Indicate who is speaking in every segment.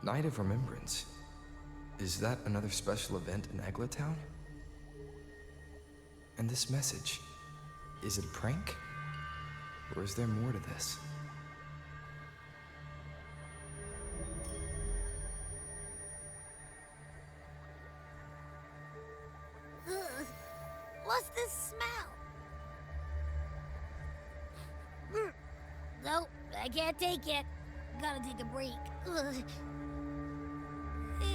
Speaker 1: Night of Remembrance. Is that another special event in Eglatown? And this message, is it a prank? Or is there more to this?
Speaker 2: What's this smell? Nope, I can't take it. Gotta take a break. Ugh. Ew.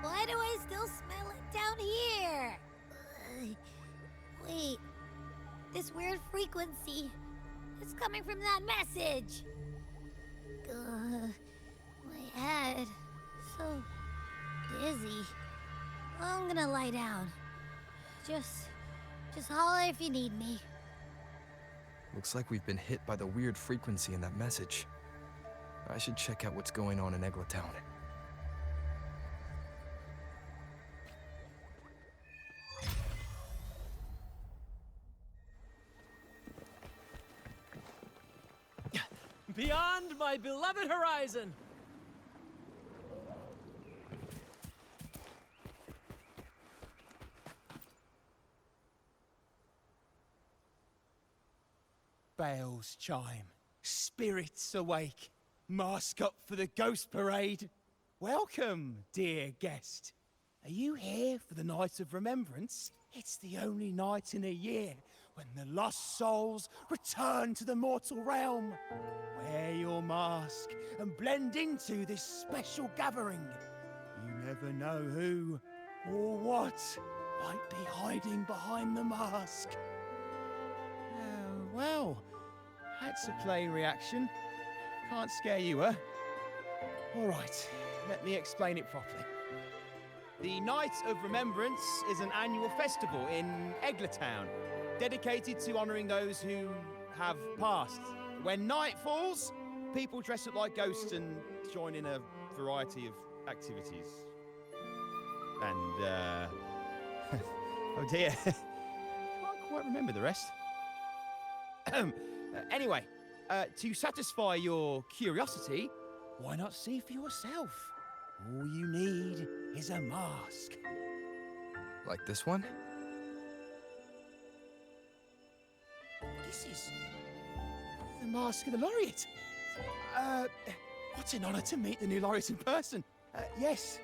Speaker 2: Why do I still smell it down here? Wait, this weird frequency is coming from that message. My head, so dizzy. I'm gonna lie down. Just holler if you need me.
Speaker 1: Looks like we've been hit by the weird frequency in that message. I should check out what's going on in Eglatown.
Speaker 3: Beyond my beloved horizon!
Speaker 4: Bells chime, spirits awake, mask up for the ghost parade. Welcome, dear guest. Are you here for the Night of Remembrance? It's the only night in a year when the lost souls return to the mortal realm. Wear your mask and blend into this special gathering. You never know who or what might be hiding behind the mask. Well, that's a plain reaction. Can't scare you, huh? All right, let me explain it properly. The Night of Remembrance is an annual festival in Eglatown, dedicated to honouring those who have passed. When night falls, people dress up like ghosts and join in a variety of activities. And, oh dear, can't quite remember the rest. Anyway, to satisfy your curiosity, why not see for yourself? All you need is a mask.
Speaker 1: Like this one?
Speaker 4: This is the mask of the laureate. What an honor to meet the new laureate in person. Yes,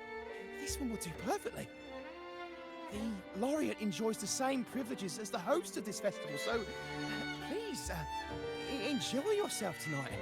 Speaker 4: this one will do perfectly. The laureate enjoys the same privileges as the host of this festival, so please, enjoy yourself tonight.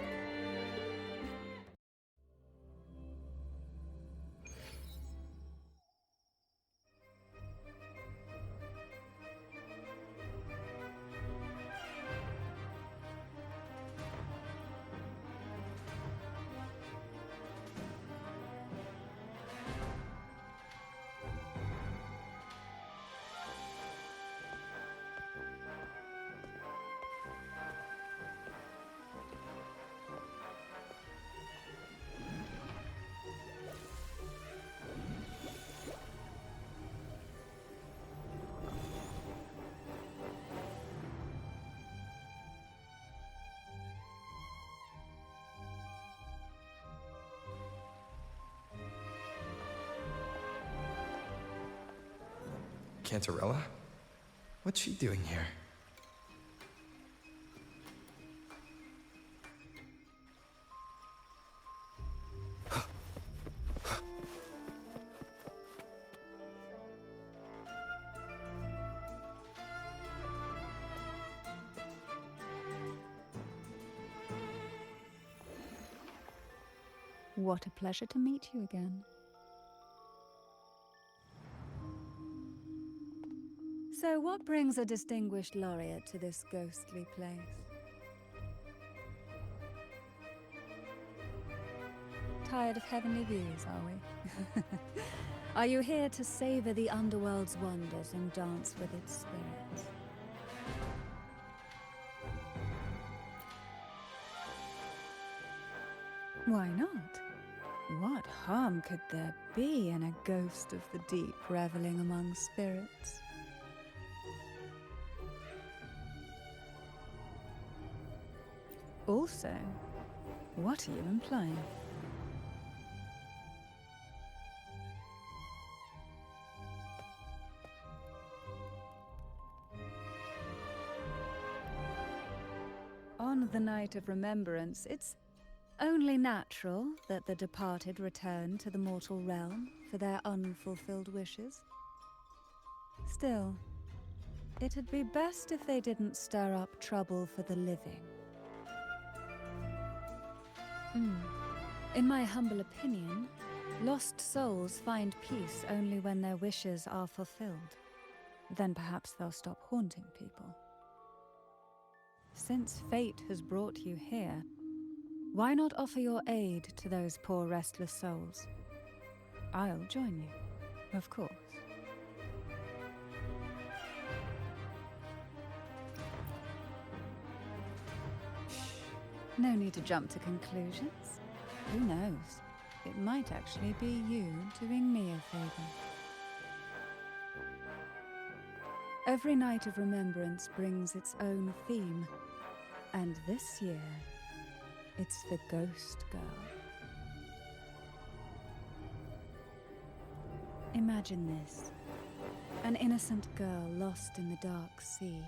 Speaker 1: Cantarella? What's she doing here?
Speaker 5: What a pleasure to meet you again. So what brings a distinguished laureate to this ghostly place? Tired of heavenly views, are we? Are you here to savor the underworld's wonders and dance with its spirits? Why not? What harm could there be in a ghost of the deep reveling among spirits? Also, what are you implying? the Night of Remembrance, it's only natural that the departed return to the mortal realm for their unfulfilled wishes. Still, it'd be best if they didn't stir up trouble for the living. In my humble opinion, lost souls find peace only when their wishes are fulfilled. Then perhaps they'll stop haunting people. Since fate has brought you here, why not offer your aid to those poor restless souls? I'll join you, of course. No need to jump to conclusions. Who knows? It might actually be you doing me a favor. Every Night of Remembrance brings its own theme, and this year, it's the Ghost Girl. Imagine this. An innocent girl lost in the dark sea,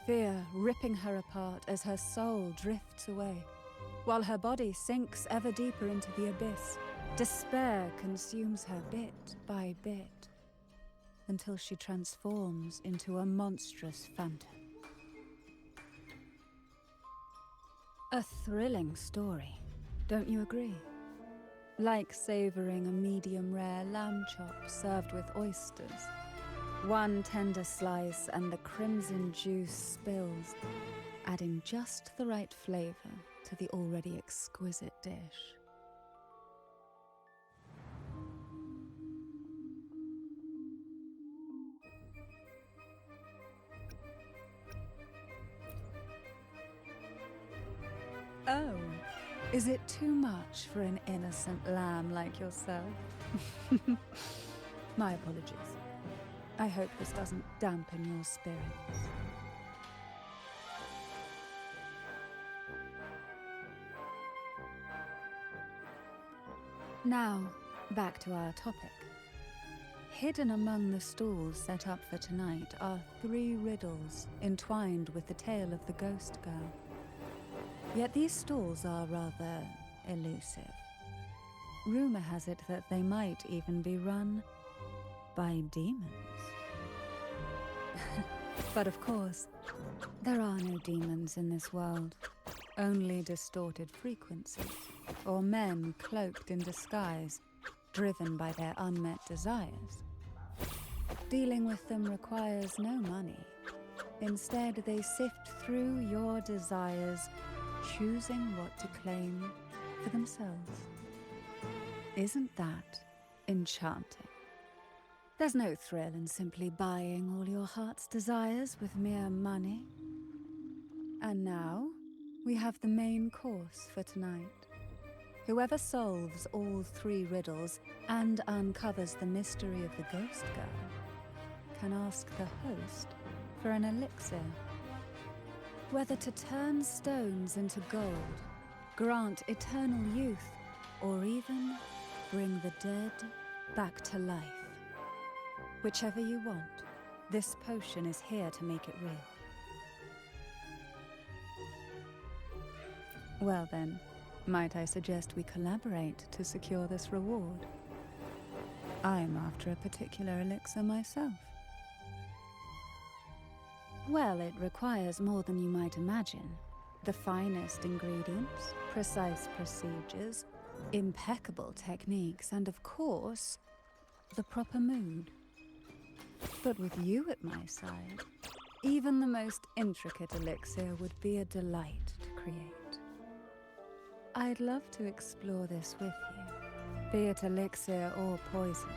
Speaker 5: fear ripping her apart as her soul drifts away, while her body sinks ever deeper into the abyss. Despair consumes her bit by bit, until she transforms into a monstrous phantom. A thrilling story, don't you agree? Like savoring a medium-rare lamb chop served with oysters. One tender slice and the crimson juice spills, adding just the right flavor to the already exquisite dish. Oh, is it too much for an innocent lamb like yourself? My apologies. I hope this doesn't dampen your spirits. Now, back to our topic. Hidden among the stalls set up for tonight are 3 riddles entwined with the tale of the Ghost Girl. Yet these stalls are rather elusive. Rumor has it that they might even be run by demons. But of course, there are no demons in this world. Only distorted frequencies, or men cloaked in disguise, driven by their unmet desires. Dealing with them requires no money. Instead, they sift through your desires, choosing what to claim for themselves. Isn't that enchanting? There's no thrill in simply buying all your heart's desires with mere money. And now, we have the main course for tonight. Whoever solves all 3 riddles and uncovers the mystery of the Ghost Girl can ask the host for an elixir. Whether to turn stones into gold, grant eternal youth, or even bring the dead back to life. Whichever you want, this potion is here to make it real. Well then, might I suggest we collaborate to secure this reward? I'm after a particular elixir myself. Well, it requires more than you might imagine. The finest ingredients, precise procedures, impeccable techniques, and of course, the proper mood. But with you at my side, even the most intricate elixir would be a delight to create. I'd love to explore this with you, be it elixir or poison.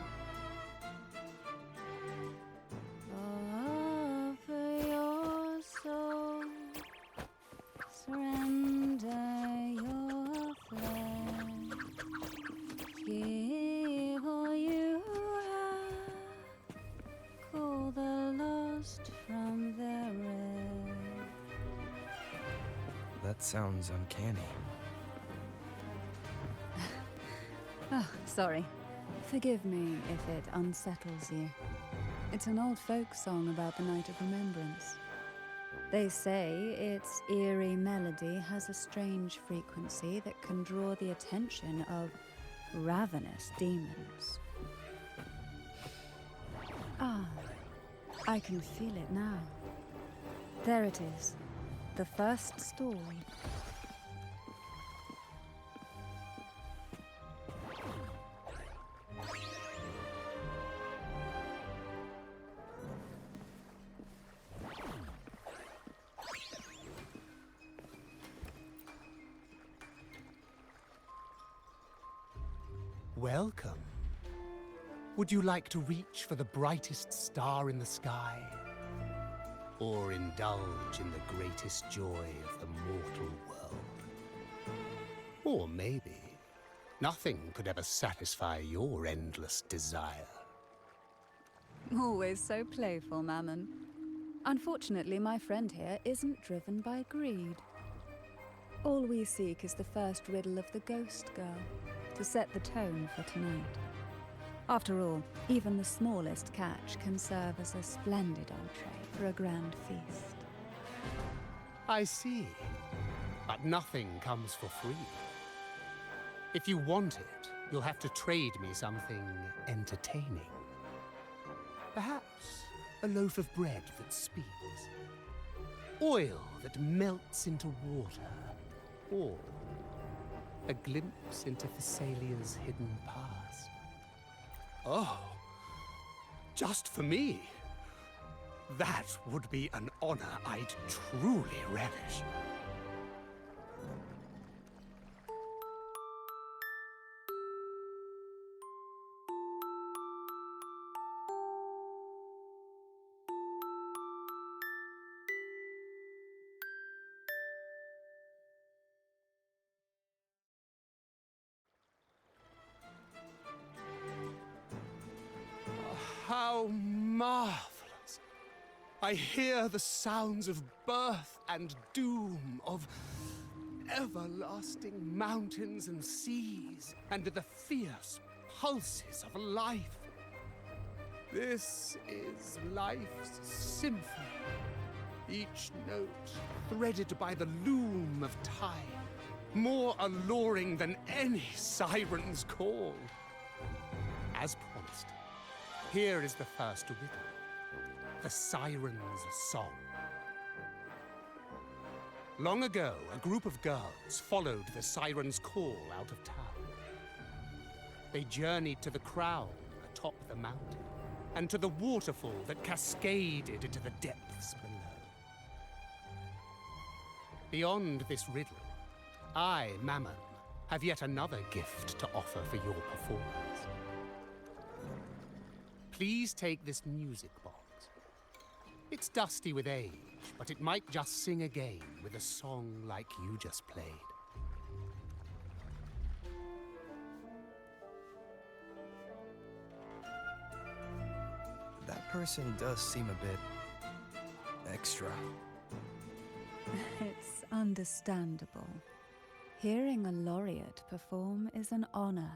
Speaker 5: Offer your soul, surrender your flesh, give all you have, call the lost from their rest.
Speaker 1: That sounds uncanny.
Speaker 5: Oh, sorry. Forgive me if it unsettles you. It's an old folk song about the Night of Remembrance. They say its eerie melody has a strange frequency that can draw the attention of ravenous demons. Ah, I can feel it now. There it is, the first stall.
Speaker 4: Welcome. Would you like to reach for the brightest star in the sky? Or indulge in the greatest joy of the mortal world? Or maybe nothing could ever satisfy your endless desire.
Speaker 5: Always so playful, Mammon. Unfortunately, my friend here isn't driven by greed. All we seek is the first riddle of the Ghost Girl, to set the tone for tonight. After all, even the smallest catch can serve as a splendid entree for a grand feast.
Speaker 4: I see. But nothing comes for free. If you want it, you'll have to trade me something entertaining. Perhaps a loaf of bread that speaks. Oil that melts into water. Or a glimpse into Thessalia's hidden past. Oh, just for me? That would be an honor I'd truly relish. How marvelous! I hear the sounds of birth and doom, of everlasting mountains and seas, and the fierce pulses of life. This is life's symphony, each note threaded by the loom of time, more alluring than any siren's call. As promised, here is the first riddle, the Siren's Song. Long ago, a group of girls followed the Siren's call out of town. They journeyed to the crown atop the mountain, and to the waterfall that cascaded into the depths below. Beyond this riddle, I, Mammon, have yet another gift to offer for your performance. Please take this music box. It's dusty with age, but it might just sing again with a song like you just played.
Speaker 1: That person does seem a bit extra.
Speaker 5: It's understandable. Hearing a laureate perform is an honor,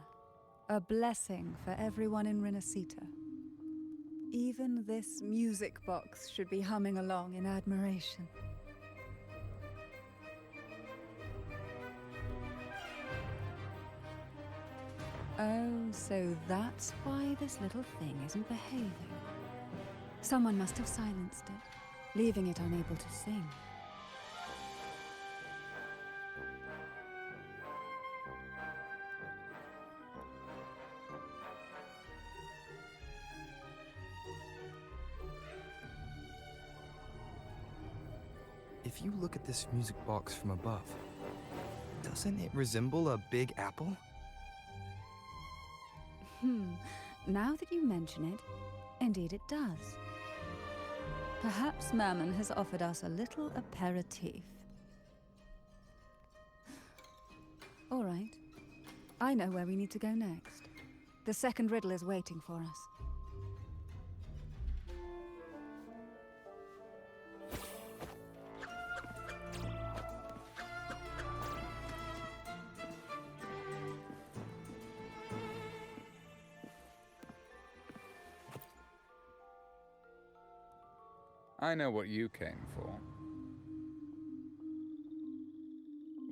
Speaker 5: a blessing for everyone in Renacita. Even this music box should be humming along in admiration. Oh, so that's why this little thing isn't behaving. Someone must have silenced it, leaving it unable to sing.
Speaker 1: If you look at this music box from above, doesn't it resemble a big apple?
Speaker 5: Now that you mention it, indeed it does. Perhaps Mammon has offered us a little aperitif. All right. I know where we need to go next. The second riddle is waiting for us.
Speaker 6: I know what you came for.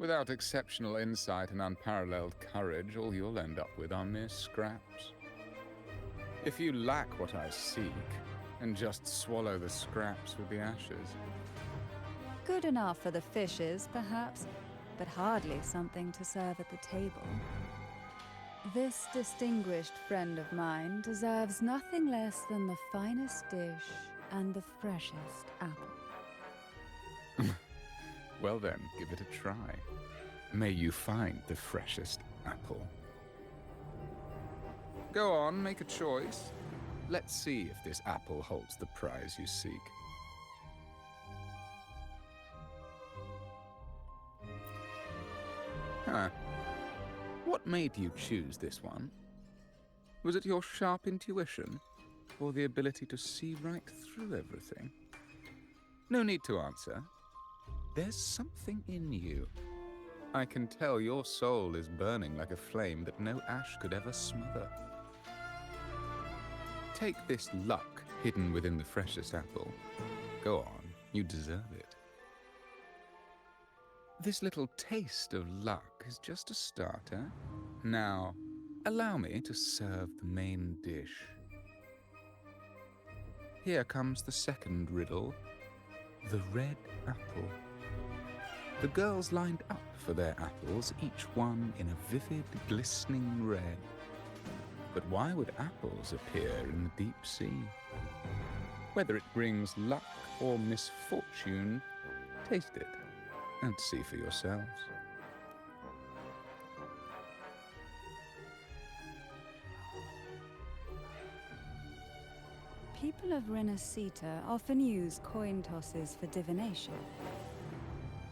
Speaker 6: Without exceptional insight and unparalleled courage, all you'll end up with are mere scraps. If you lack what I seek, and just swallow the scraps with the ashes.
Speaker 5: Good enough for the fishes, perhaps, but hardly something to serve at the table. This distinguished friend of mine deserves nothing less than the finest dish and the freshest apple.
Speaker 6: Well then, give it a try. May you find the freshest apple. Go on, make a choice. Let's see if this apple holds the prize you seek. Huh. What made you choose this one? Was it your sharp intuition, or the ability to see right through everything? No need to answer. There's something in you. I can tell your soul is burning like a flame that no ash could ever smother. Take this luck hidden within the freshest apple. Go on, you deserve it. This little taste of luck is just a starter. Now, allow me to serve the main dish. Here comes the second riddle, the red apple. The girls lined up for their apples, each one in a vivid, glistening red. But why would apples appear in the deep sea? Whether it brings luck or misfortune, taste it and see for yourselves.
Speaker 5: People of Renacita often use coin tosses for divination.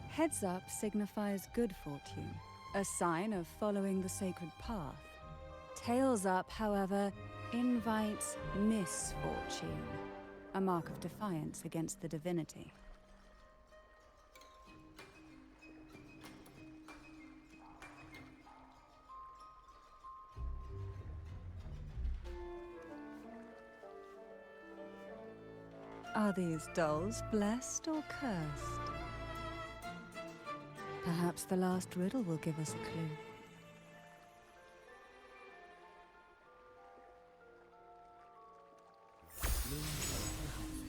Speaker 5: Heads up signifies good fortune, a sign of following the sacred path. Tails up, however, invites misfortune, a mark of defiance against the divinity. Are these dolls blessed or cursed? Perhaps the last riddle will give us a clue.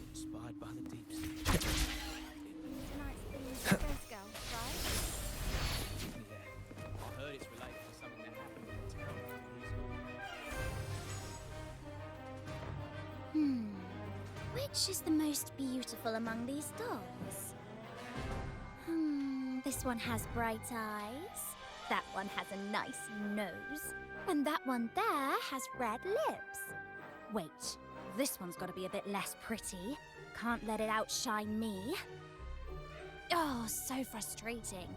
Speaker 3: Inspired by the deep sea.
Speaker 2: Tonight's the first girl, right?
Speaker 3: Yeah, I heard it's related to something that happened in town recently.
Speaker 2: Which is the most beautiful among these dolls? This one has bright eyes. That one has a nice nose. And that one there has red lips. Wait, this one's got to be a bit less pretty. Can't let it outshine me. Oh, so frustrating.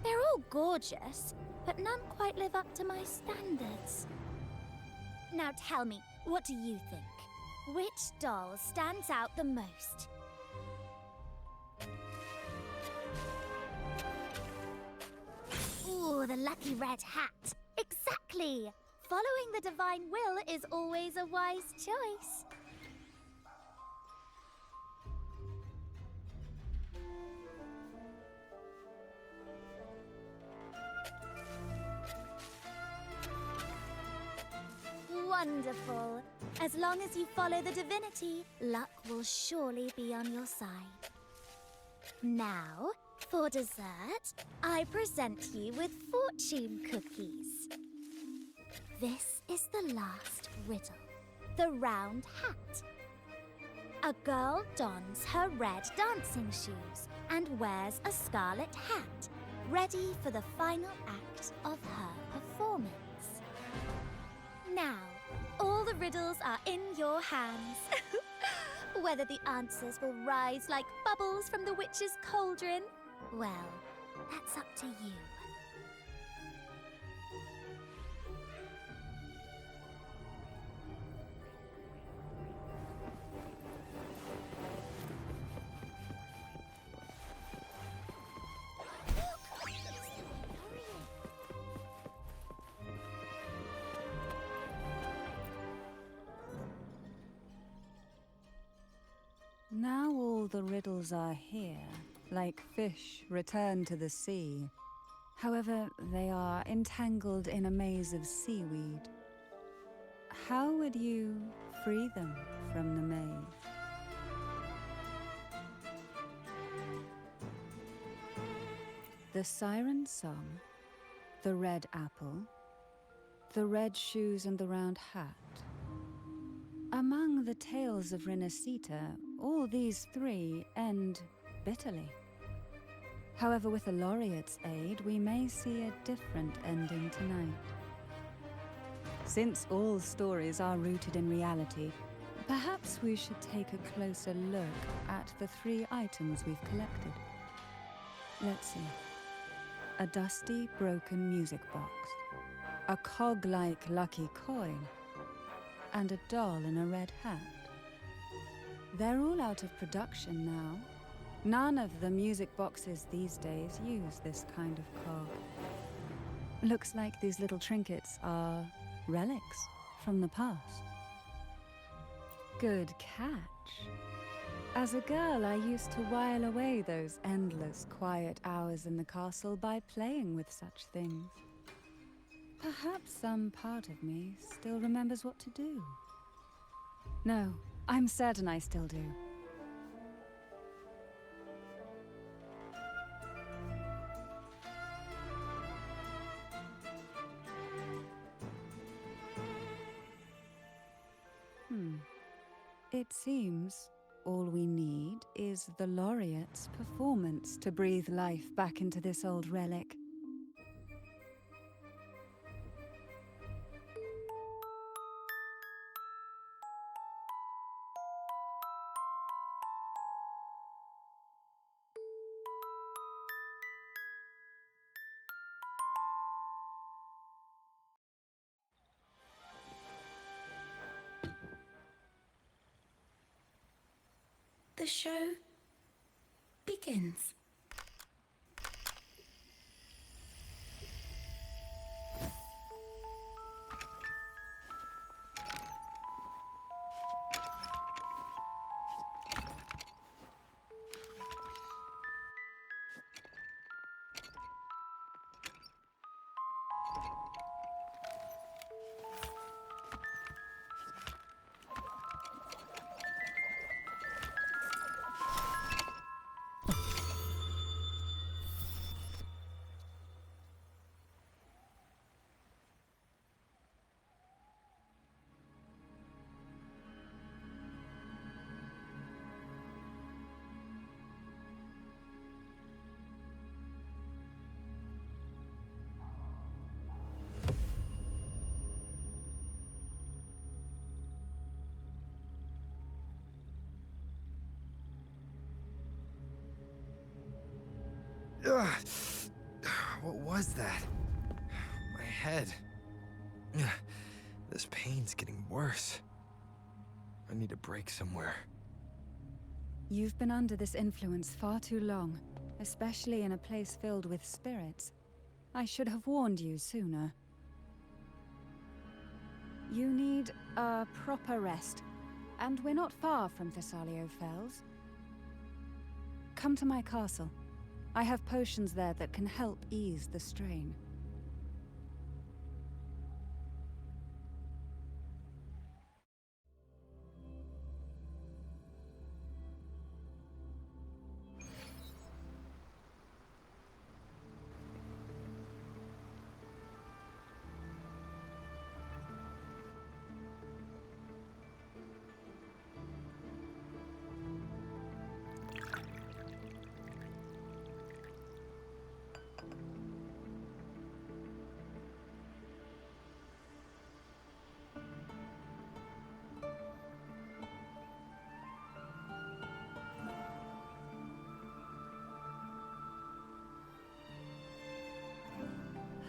Speaker 2: They're all gorgeous, but none quite live up to my standards. Now tell me, what do you think? Which doll stands out the most? Ooh, the lucky red hat. Exactly! Following the divine will is always a wise choice. Wonderful. As long as you follow the divinity, luck will surely be on your side. Now, for dessert, I present you with fortune cookies. This is the last riddle, the round hat. A girl dons her red dancing shoes and wears a scarlet hat, ready for the final act of her performance. Now, all the riddles are in your hands. Whether the answers will rise like bubbles from the witch's cauldron, well, that's up to you.
Speaker 5: Now all the riddles are here, like fish return to the sea. However, they are entangled in a maze of seaweed. How would you free them from the maze? The siren song, the red apple, the red shoes and the round hat. Among the tales of Renacita, all these three end bitterly. However, with the laureate's aid, we may see a different ending tonight. Since all stories are rooted in reality, perhaps we should take a closer look at the three items we've collected. Let's see. A dusty, broken music box, a cog-like lucky coin, and a doll in a red hat. They're all out of production now. None of the music boxes these days use this kind of cog. Looks like these little trinkets are relics from the past. Good catch. As a girl, I used to while away those endless, quiet hours in the castle by playing with such things. Perhaps some part of me still remembers what to do. No, I'm certain I still do. It seems all we need is the laureate's performance to breathe life back into this old relic.
Speaker 7: The show begins.
Speaker 1: Ugh. What was that? My head. Ugh. This pain's getting worse. I need a break somewhere.
Speaker 5: You've been under this influence far too long, especially in a place filled with spirits. I should have warned you sooner. You need a proper rest, and we're not far from Thessalio Fells. Come to my castle. I have potions there that can help ease the strain.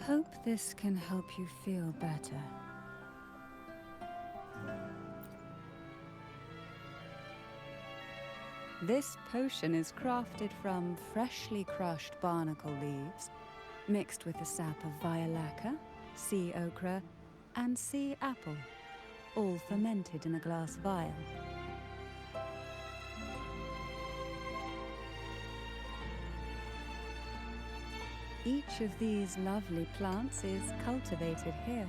Speaker 5: Hope this can help you feel better. This potion is crafted from freshly crushed barnacle leaves, mixed with the sap of violaca, sea okra, and sea apple, all fermented in a glass vial. Each of these lovely plants is cultivated here,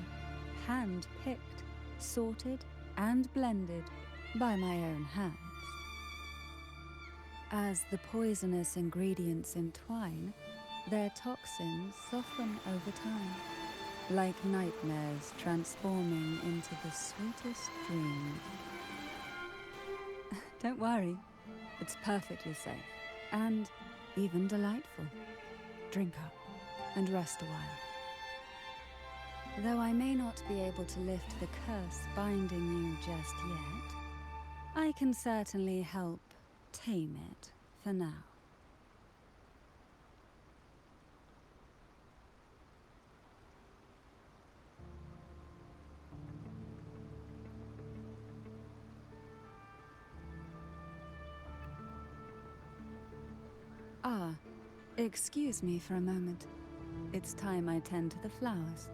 Speaker 5: hand-picked, sorted, and blended by my own hands. As the poisonous ingredients entwine, their toxins soften over time, like nightmares transforming into the sweetest dreams. Don't worry, it's perfectly safe and even delightful. Drink up and rest a while. Though I may not be able to lift the curse binding you just yet, I can certainly help tame it for now. Ah, excuse me for a moment. It's time I tend to the flowers.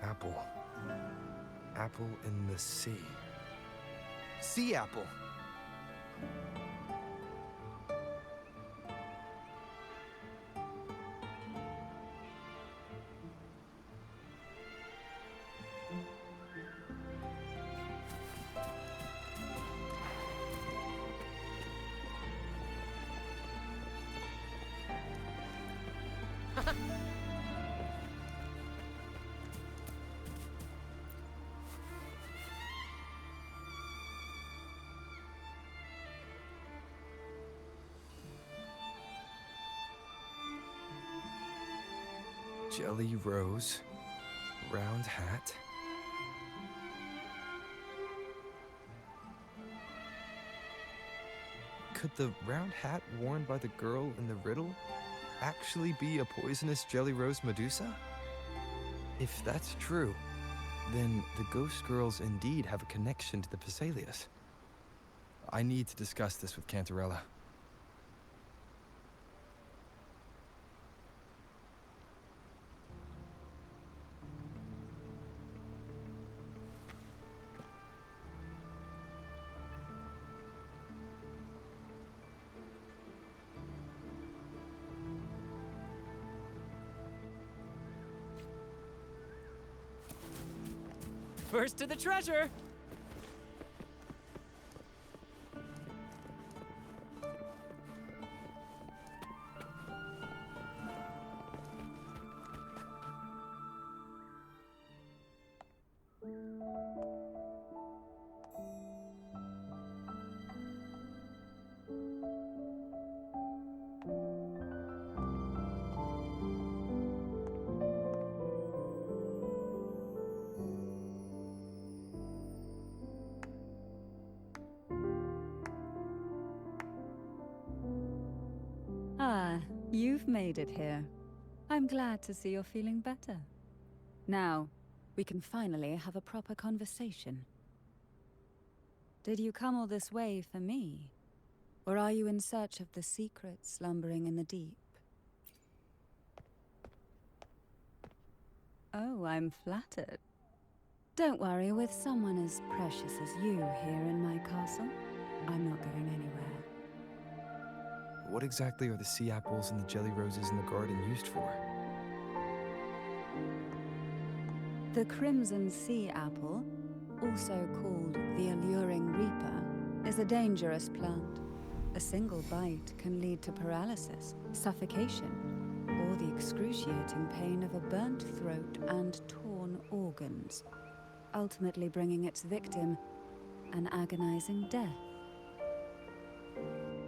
Speaker 1: Apple. Apple in the sea. Sea apple! Jelly rose, round hat. Could the round hat worn by the girl in the riddle actually be a poisonous jelly rose Medusa? If that's true, then the ghost girls indeed have a connection to the Phasalias. I need to discuss this with Cantarella.
Speaker 3: First to the treasure!
Speaker 5: Ah, you've made it here. I'm glad to see you're feeling better. Now, we can finally have a proper conversation. Did you come all this way for me? Or are you in search of the secret slumbering in the deep? Oh, I'm flattered. Don't worry, with someone as precious as you here in my castle, I'm not going anywhere.
Speaker 1: What exactly are the sea apples and the jelly roses in the garden used for?
Speaker 5: The crimson sea apple, also called the alluring reaper, is a dangerous plant. A single bite can lead to paralysis, suffocation, or the excruciating pain of a burnt throat and torn organs, ultimately bringing its victim an agonizing death.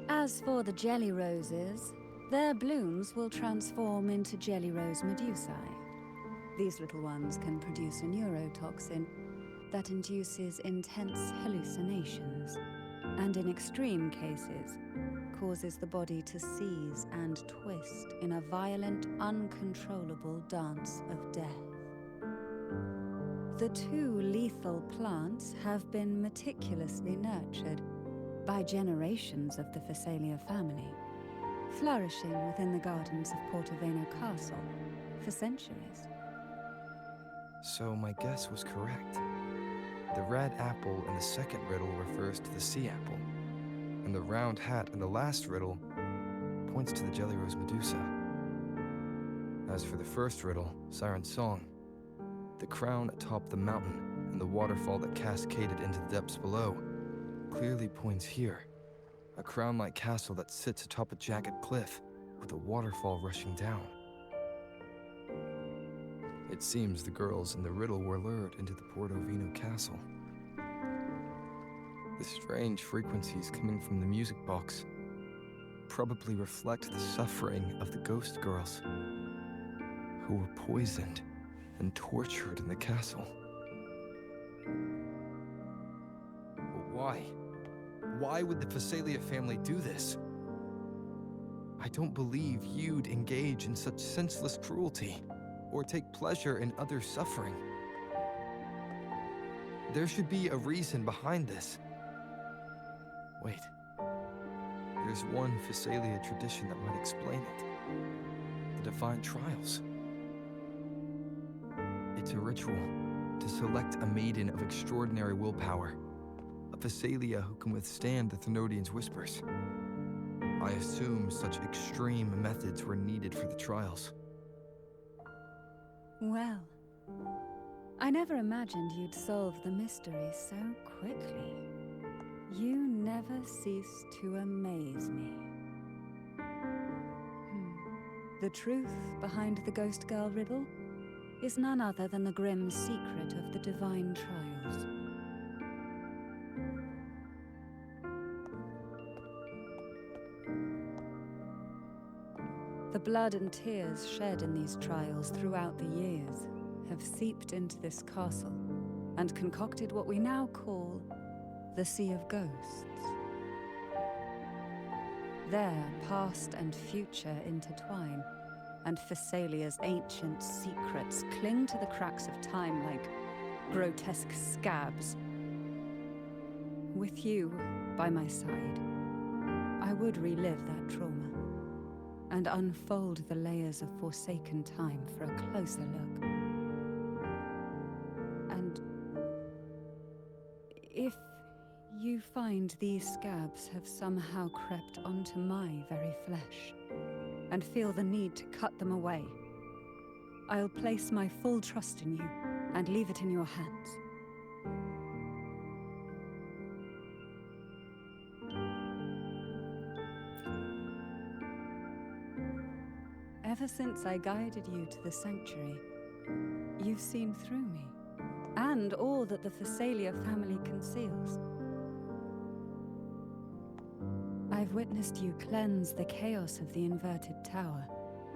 Speaker 5: As for the jelly roses, their blooms will transform into jelly rose medusae. These little ones can produce a neurotoxin that induces intense hallucinations, and in extreme cases, causes the body to seize and twist in a violent, uncontrollable dance of death. The two lethal plants have been meticulously nurtured by generations of the Phasalia family, flourishing within the gardens of Portoveno Castle for centuries.
Speaker 1: So my guess was correct. The red apple in the second riddle refers to the sea apple, and the round hat in the last riddle points to the jelly rose medusa. As for the first riddle, Siren's Song, the crown atop the mountain and the waterfall that cascaded into the depths below clearly points here. A crown-like castle that sits atop a jagged cliff with a waterfall rushing down. It seems the girls in the riddle were lured into the Portovino castle. The strange frequencies coming from the music box probably reflect the suffering of the ghost girls who were poisoned and tortured in the castle. But why? Why would the Phasalia family do this? I don't believe you'd engage in such senseless cruelty or take pleasure in others' suffering. There should be a reason behind this. Wait. There's one Phasalia tradition that might explain it. The Divine Trials. It's a ritual to select a maiden of extraordinary willpower, a Phasalia who can withstand the Thenodian's whispers. I assume such extreme methods were needed for the trials.
Speaker 5: Well, I never imagined you'd solve the mystery so quickly. You never cease to amaze me. The truth behind the Ghost Girl riddle is none other than the grim secret of the Divine Trials. The blood and tears shed in these trials throughout the years have seeped into this castle and concocted what we now call the Sea of Ghosts. There, past and future intertwine, and Phasalia's ancient secrets cling to the cracks of time like grotesque scabs. With you by my side, I would relive that trauma and unfold the layers of forsaken time for a closer look. And if you find these scabs have somehow crept onto my very flesh, and feel the need to cut them away, I'll place my full trust in you and leave it in your hands. Ever since I guided you to the sanctuary, you've seen through me, and all that the Phasalia family conceals. I've witnessed you cleanse the chaos of the inverted tower,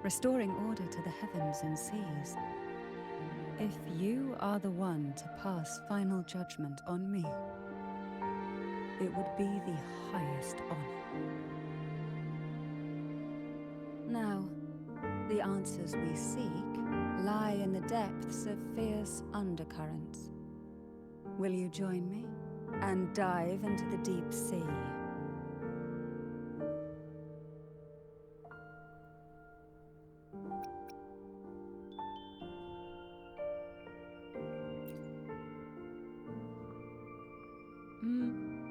Speaker 5: restoring order to the heavens and seas. If you are the one to pass final judgment on me, it would be the highest honor. Now, the answers we seek lie in the depths of fierce undercurrents. Will you join me and dive into the deep sea?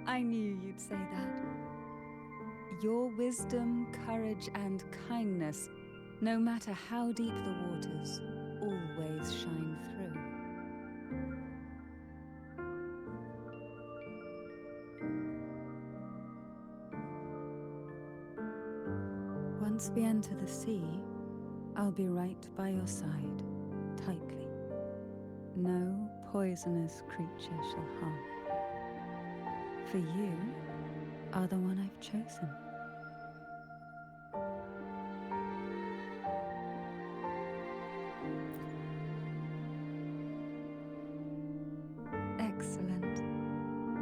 Speaker 5: I knew you'd say that. Your wisdom, courage, and kindness, no matter how deep the waters, always shine through. Once we enter the sea, I'll be right by your side, tightly. No poisonous creature shall harm. For you are the one I've chosen. Excellent.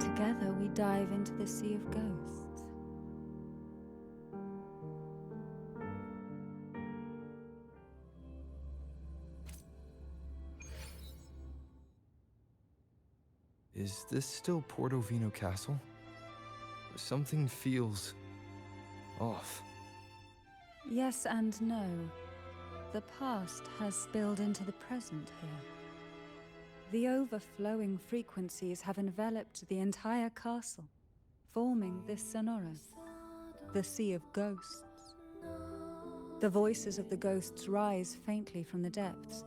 Speaker 5: Together we dive into the Sea of Ghosts.
Speaker 1: Is this still Portovino Castle? Something feels off.
Speaker 5: Yes and no. The past has spilled into the present here. The overflowing frequencies have enveloped the entire castle, forming this sonora, the Sea of Ghosts. The voices of the ghosts rise faintly from the depths,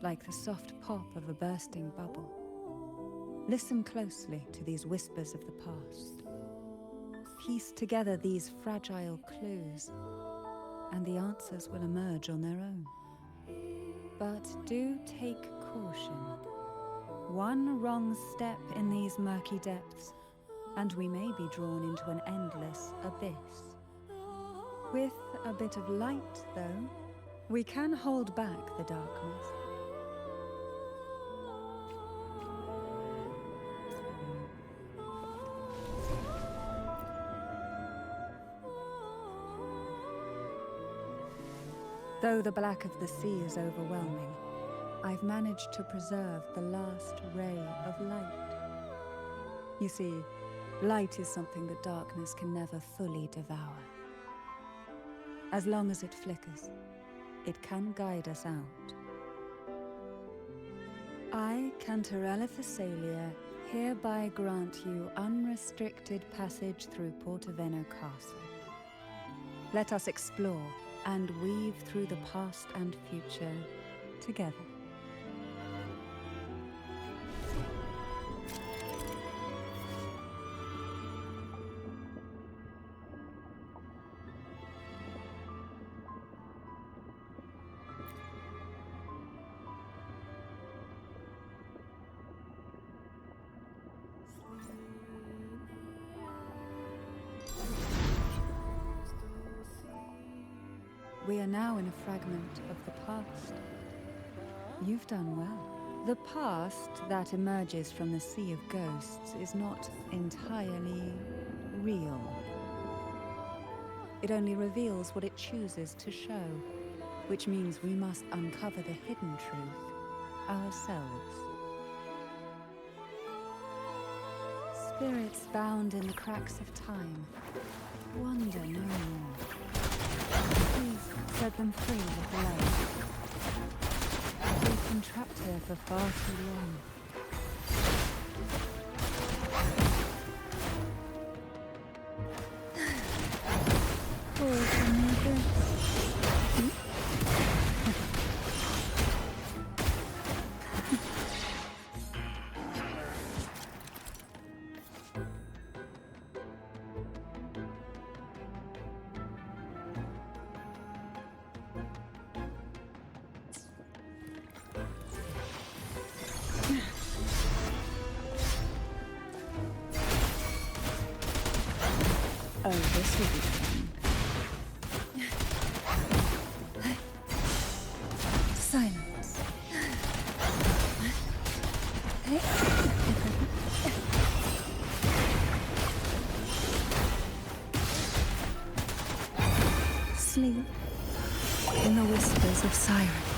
Speaker 5: like the soft pop of a bursting bubble. Listen closely to these whispers of the past. Piece together these fragile clues, and the answers will emerge on their own. But do take caution. One wrong step in these murky depths, and we may be drawn into an endless abyss. With a bit of light, though, we can hold back the darkness. Though the black of the sea is overwhelming, I've managed to preserve the last ray of light. You see, light is something that darkness can never fully devour. As long as it flickers, it can guide us out. I, Cantarella Companion, hereby grant you unrestricted passage through Portovino Castle. Let us explore and weave through the past and future together. We are now in a fragment of the past. You've done well. The past that emerges from the Sea of Ghosts is not entirely real. It only reveals what it chooses to show, which means we must uncover the hidden truth ourselves. Spirits bound in the cracks of time wander no more. Please set them free with the light. They've been trapped here for far too long. Oh, this will be fun. Silence. Sleep in the whispers of sirens.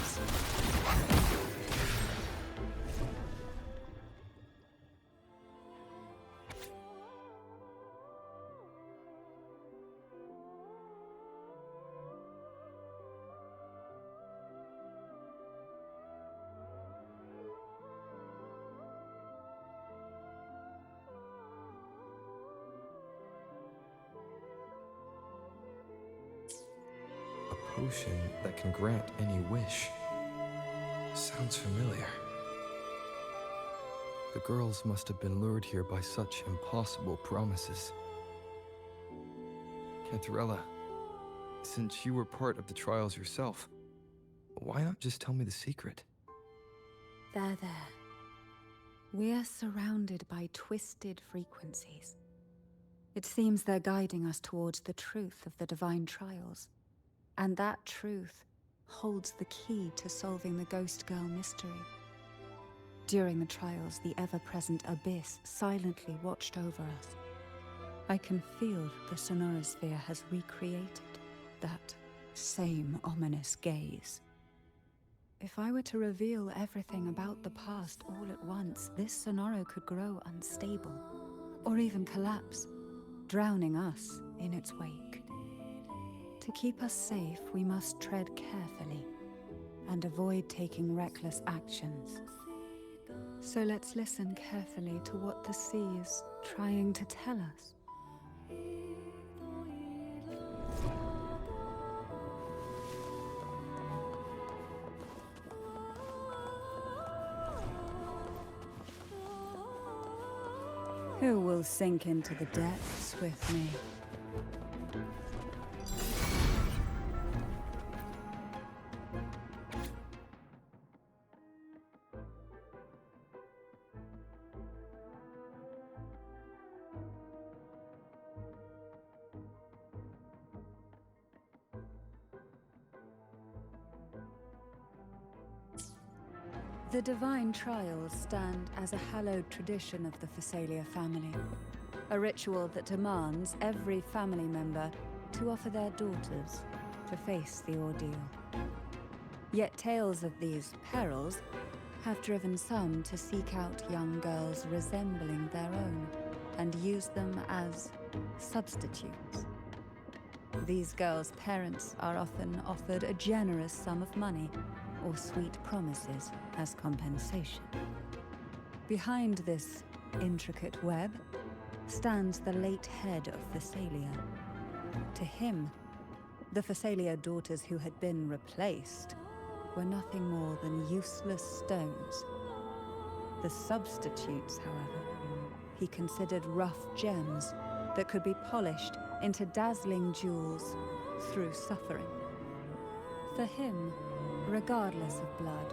Speaker 1: A potion that can grant any wish. Sounds familiar. The girls must have been lured here by such impossible promises. Cantarella, since you were part of the trials yourself, why not just tell me the secret?
Speaker 5: There. We are surrounded by twisted frequencies. It seems they're guiding us towards the truth of the divine trials. And that truth holds the key to solving the Ghost Girl mystery. During the trials, the ever-present abyss silently watched over us. I can feel the sonorosphere has recreated that same ominous gaze. If I were to reveal everything about the past all at once, this sonoro could grow unstable, or even collapse, drowning us in its wake. To keep us safe, we must tread carefully and avoid taking reckless actions. So let's listen carefully to what the sea is trying to tell us. Who will sink into the depths with me? The divine trials stand as a hallowed tradition of the Phasalia family, a ritual that demands every family member to offer their daughters to face the ordeal. Yet tales of these perils have driven some to seek out young girls resembling their own and use them as substitutes. These girls' parents are often offered a generous sum of money or sweet promises as compensation. Behind this intricate web stands the late head of Phasalia. To him, the Phasalia daughters who had been replaced were nothing more than useless stones. The substitutes, however, he considered rough gems that could be polished into dazzling jewels through suffering. For him, regardless of blood,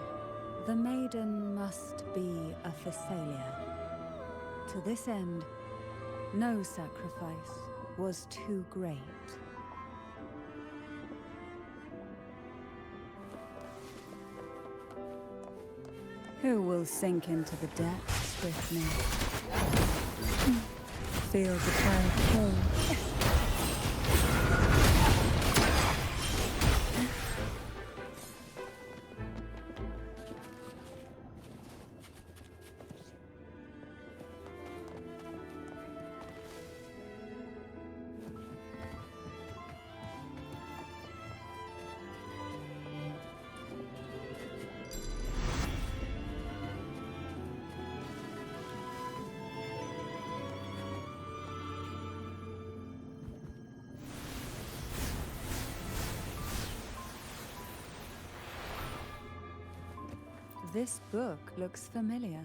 Speaker 5: the maiden must be a Phasalia. To this end, no sacrifice was too great. Who will sink into the depths with me? Feel the tide pull. This book looks familiar.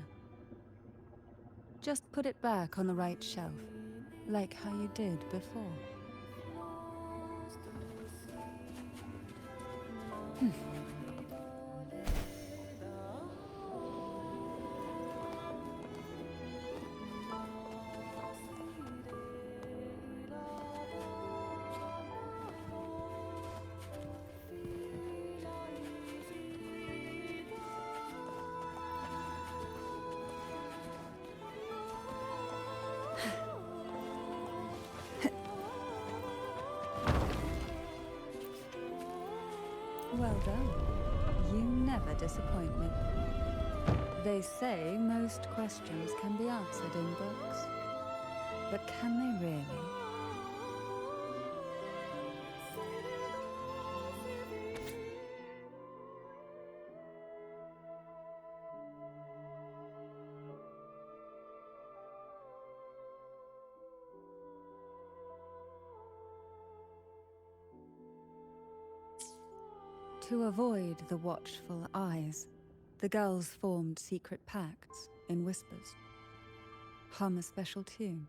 Speaker 5: Just put it back on the right shelf, like how you did before. Well done. You never disappoint me. They say most questions can be answered in books. But can they really? To avoid the watchful eyes, the girls formed secret pacts in whispers. Hum a special tune.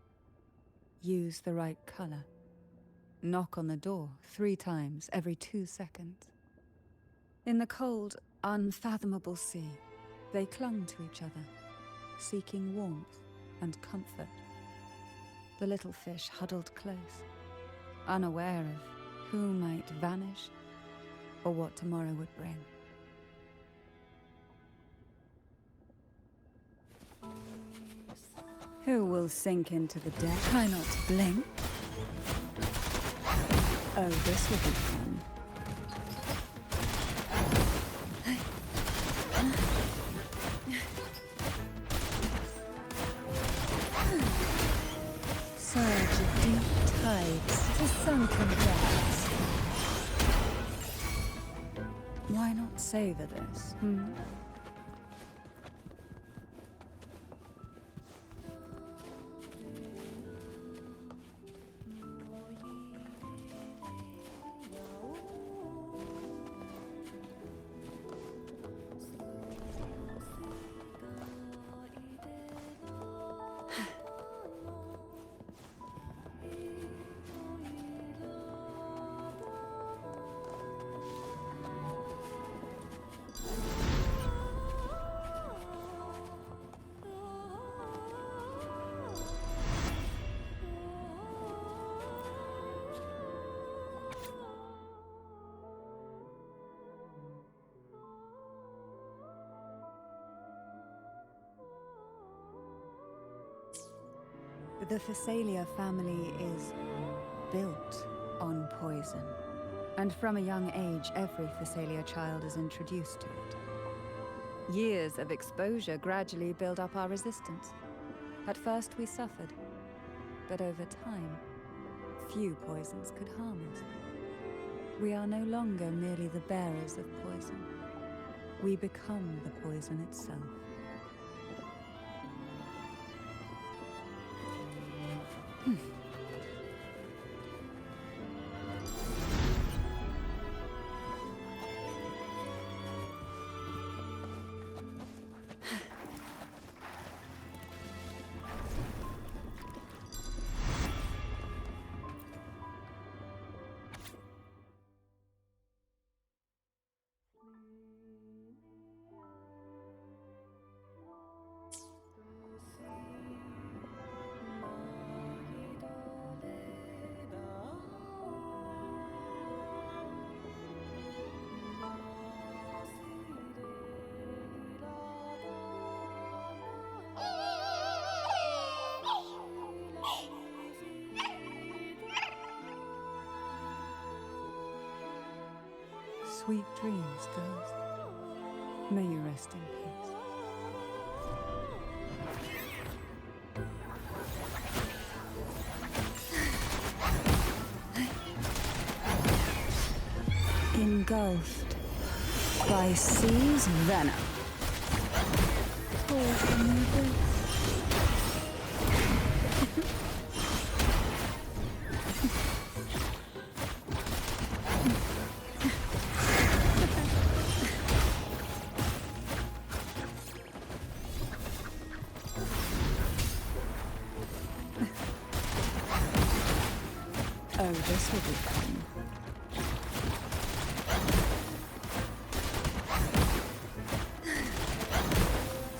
Speaker 5: Use the right color. Knock on the door 3 times every 2 seconds. In the cold, unfathomable sea, they clung to each other, seeking warmth and comfort. The little fish huddled close, unaware of who might vanish or what tomorrow would bring. Who will sink into the depths? Try not to blink. Oh, this will be fun. Surge of deep tides to sunken depths. Why not savor this, The Phasalia family is built on poison. And from a young age, every Phasalia child is introduced to it. Years of exposure gradually build up our resistance. At first we suffered, but over time, few poisons could harm us. We are no longer merely the bearers of poison. We become the poison itself. Sweet dreams, girls. May you rest in peace. Engulfed by sea's venom. Pour from your boots. Oh, this will be fun.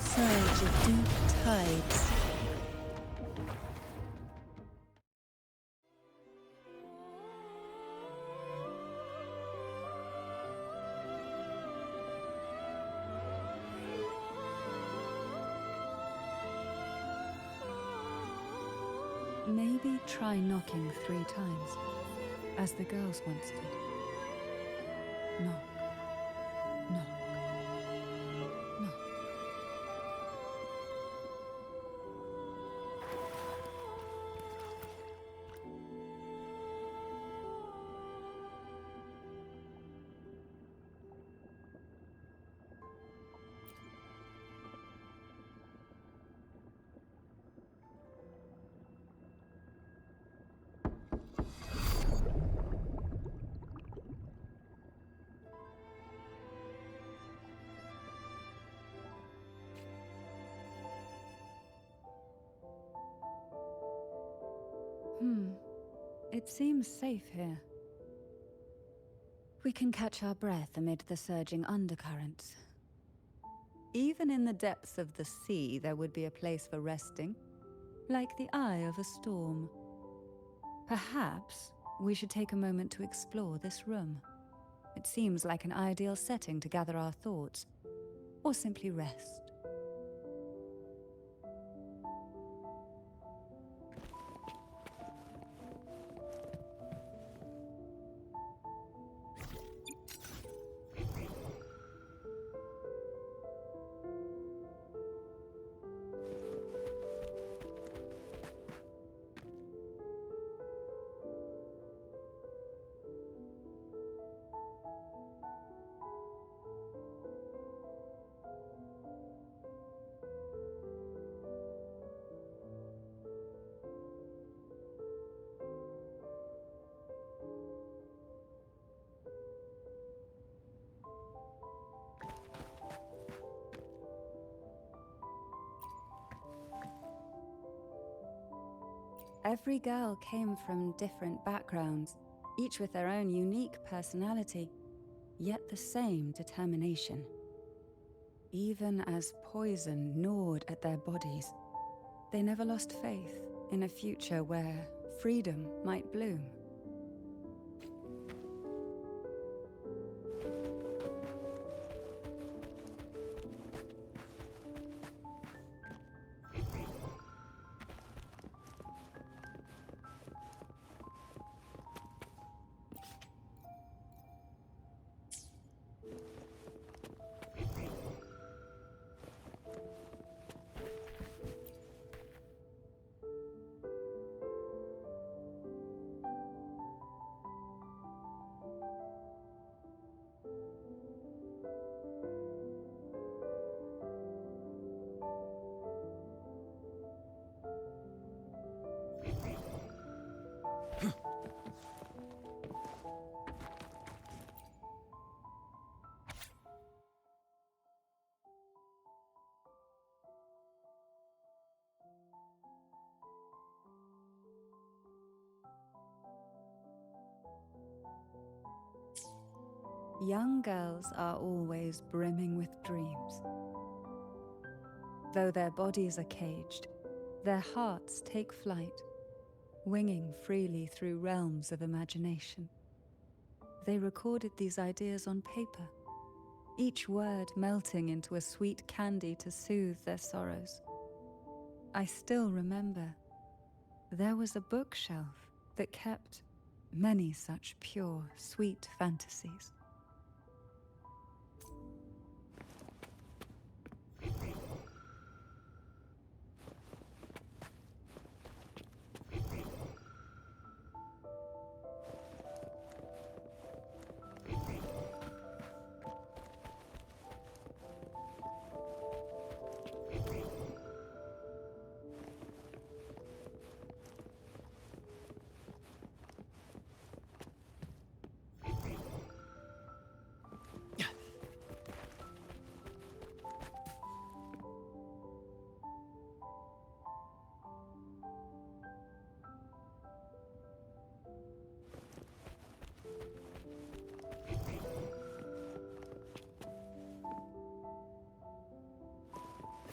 Speaker 5: Surge of deep tides. Maybe try knocking 3 times, as the girls once did. Knock. It seems safe here. We can catch our breath amid the surging undercurrents. Even in the depths of the sea, there would be a place for resting, like the eye of a storm. Perhaps we should take a moment to explore this room. It seems like an ideal setting to gather our thoughts, or simply rest. Every girl came from different backgrounds, each with their own unique personality, yet the same determination. Even as poison gnawed at their bodies, they never lost faith in a future where freedom might bloom. Young girls are always brimming with dreams. Though their bodies are caged, their hearts take flight, winging freely through realms of imagination. They recorded these ideas on paper, each word melting into a sweet candy to soothe their sorrows. I still remember there was a bookshelf that kept many such pure, sweet fantasies.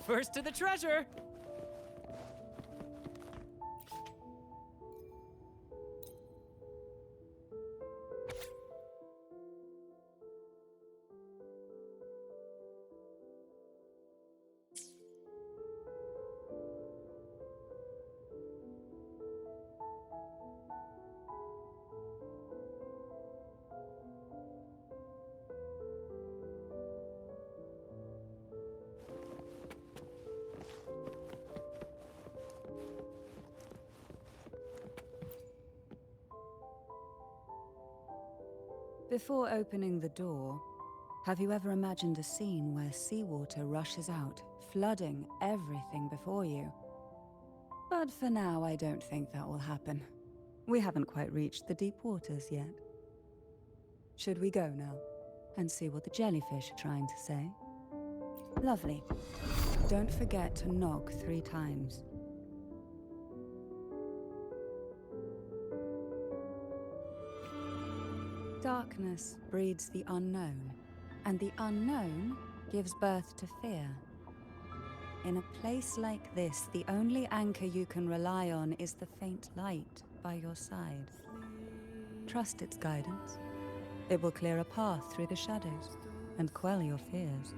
Speaker 3: First to the treasure!
Speaker 5: Before opening the door, have you ever imagined a scene where seawater rushes out, flooding everything before you? But for now, I don't think that will happen. We haven't quite reached the deep waters yet. Should we go now and see what the jellyfish are trying to say? Lovely. Don't forget to knock 3 times. Darkness breeds the unknown, and the unknown gives birth to fear. In a place like this, the only anchor you can rely on is the faint light by your side. Trust its guidance. It will clear a path through the shadows and quell your fears.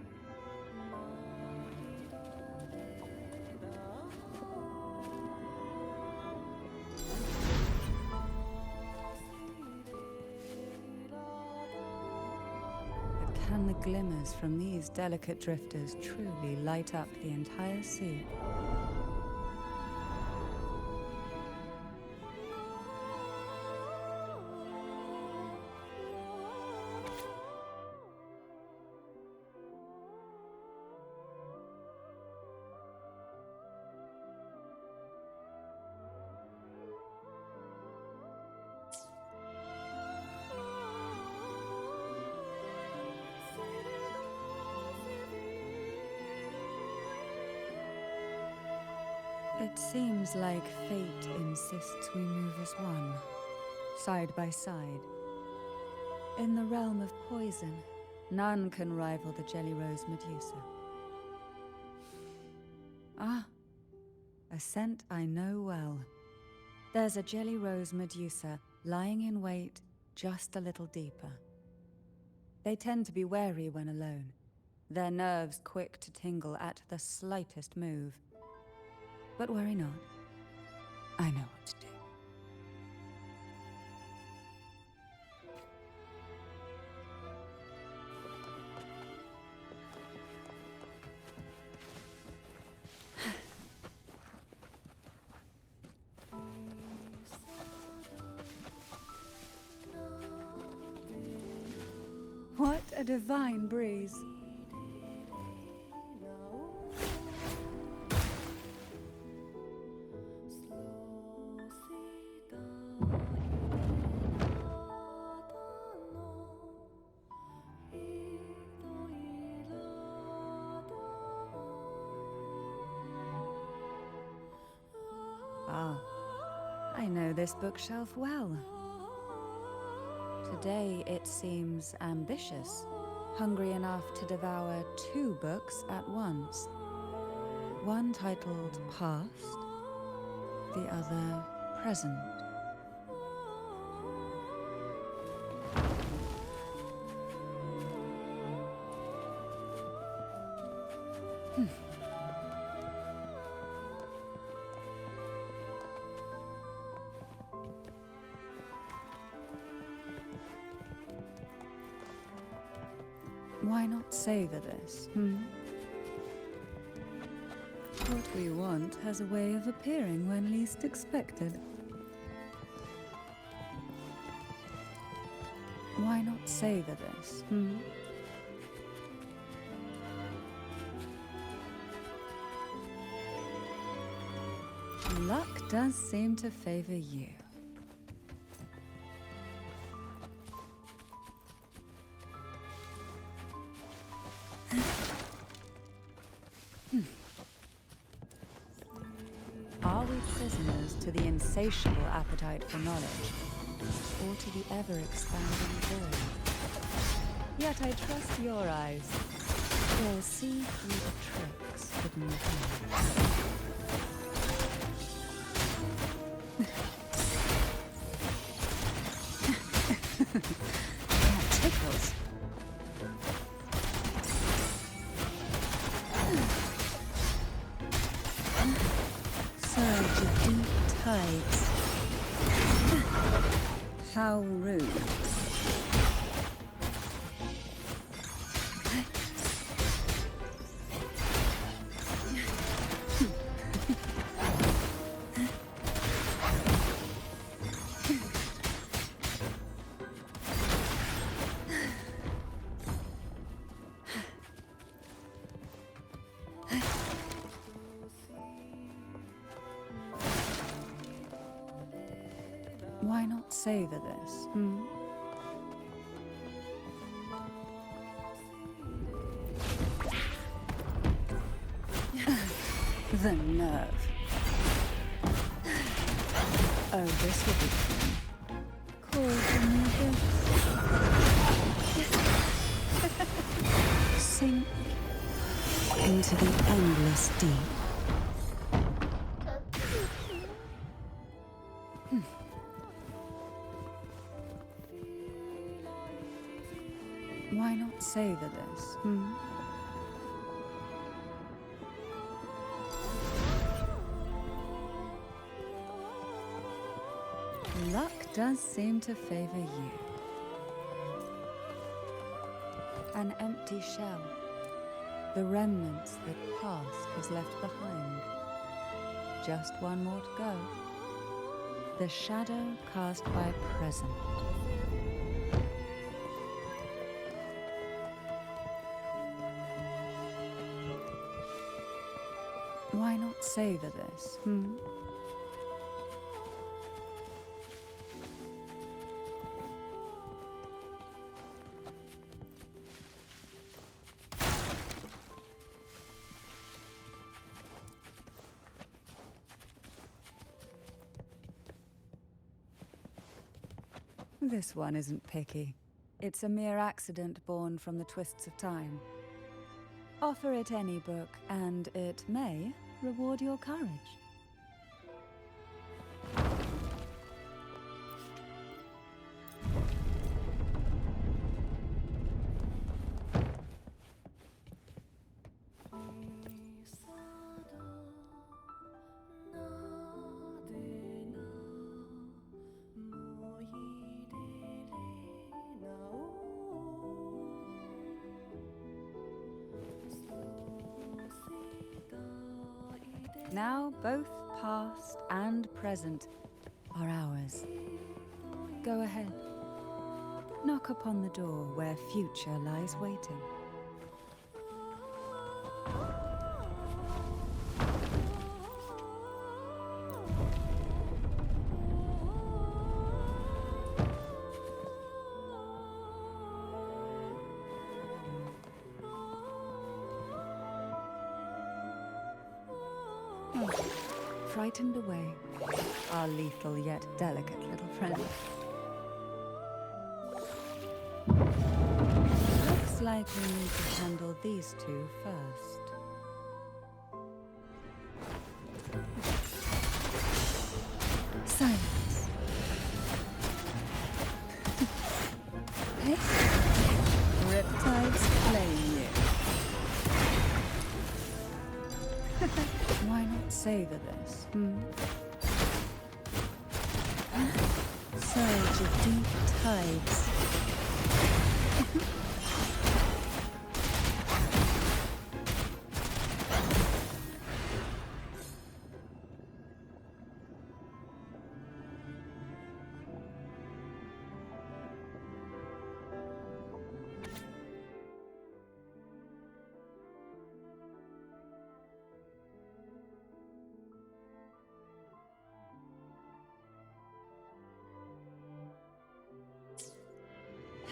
Speaker 5: But can the glimmers from these delicate drifters truly light up the entire sea? It seems like fate insists we move as one, side by side. In the realm of poison, none can rival the Jelly Rose Medusa. Ah, a scent I know well. There's a Jelly Rose Medusa lying in wait just a little deeper. They tend to be wary when alone, their nerves quick to tingle at the slightest move. But worry not. I know what to do. What a divine breeze. Ah, I know this bookshelf well. Today it seems ambitious, hungry enough to devour 2 books at once. One titled Past, the other Present. Why not savor this, What we want has a way of appearing when least expected. Why not savor this, Luck does seem to favor you. Are we prisoners to the insatiable appetite for knowledge, or to the ever-expanding void? Yet I trust your eyes. They'll see through the tricks hidden within. That tickles. Surge of deep tides. How rude. Why not savor this, The nerve. Oh, this will be fun. fall from the abyss. Sink into the endless deep. Why not savor this, Luck does seem to favor you. An empty shell. The remnants that past has left behind. Just one more to go. The shadow cast by present. Why not savor this, This one isn't picky. It's a mere accident born from the twists of time. Offer it any book, and it may reward your courage. Now both past and present are ours. Go ahead. Knock upon the door where future lies waiting. Frightened away, our lethal yet delicate little friend. Looks like we need to handle these two first. Silence. Hey, Riptides claim you. Why not savor this, Surge of deep tides.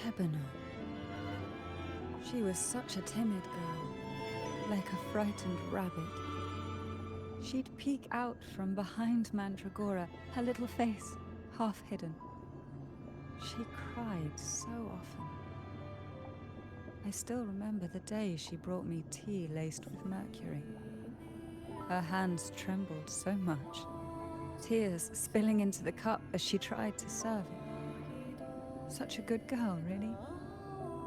Speaker 5: Hebona. She was such a timid girl, like a frightened rabbit. She'd peek out from behind Mandragora, her little face half hidden. She cried so often. I still remember the day she brought me tea laced with mercury. Her hands trembled so much, tears spilling into the cup as she tried to serve it. Such a good girl, really.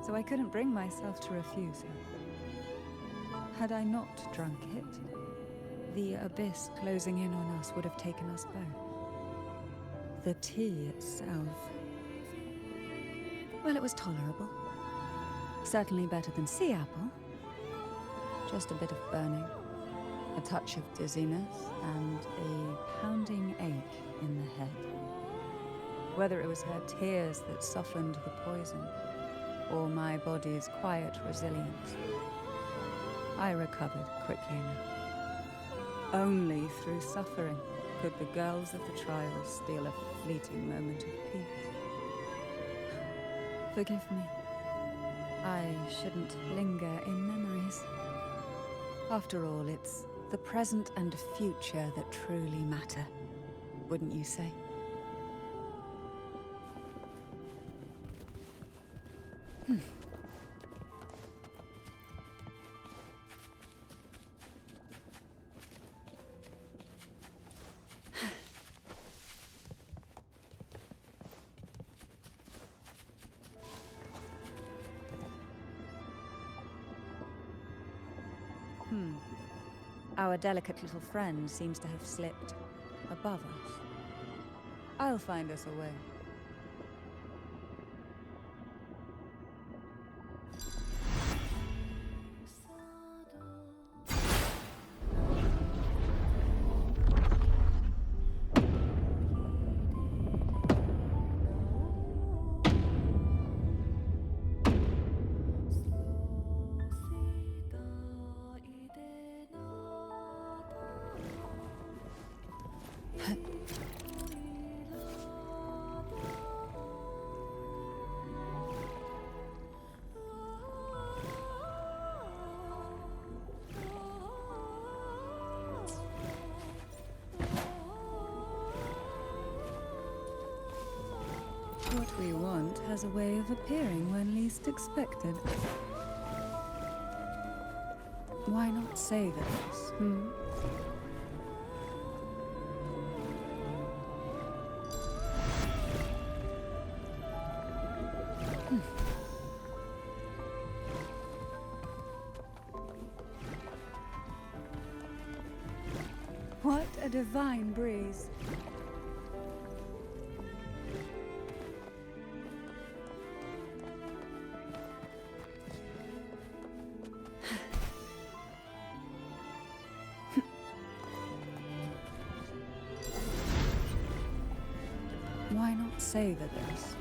Speaker 5: So I couldn't bring myself to refuse her. Had I not drunk it, the abyss closing in on us would have taken us both. The tea itself, well, it was tolerable. Certainly better than sea apple. Just a bit of burning, a touch of dizziness, and a pounding ache in the head. Whether it was her tears that softened the poison, or my body's quiet resilience, I recovered quickly enough. Only through suffering could the girls of the trial steal a fleeting moment of peace. Forgive me. I shouldn't linger in memories. After all, it's the present and future that truly matter, wouldn't you say? Our delicate little friend seems to have slipped above us. I'll find us a way. What we want has a way of appearing when least expected. Why not savor this, What a divine breeze. Why not savor this,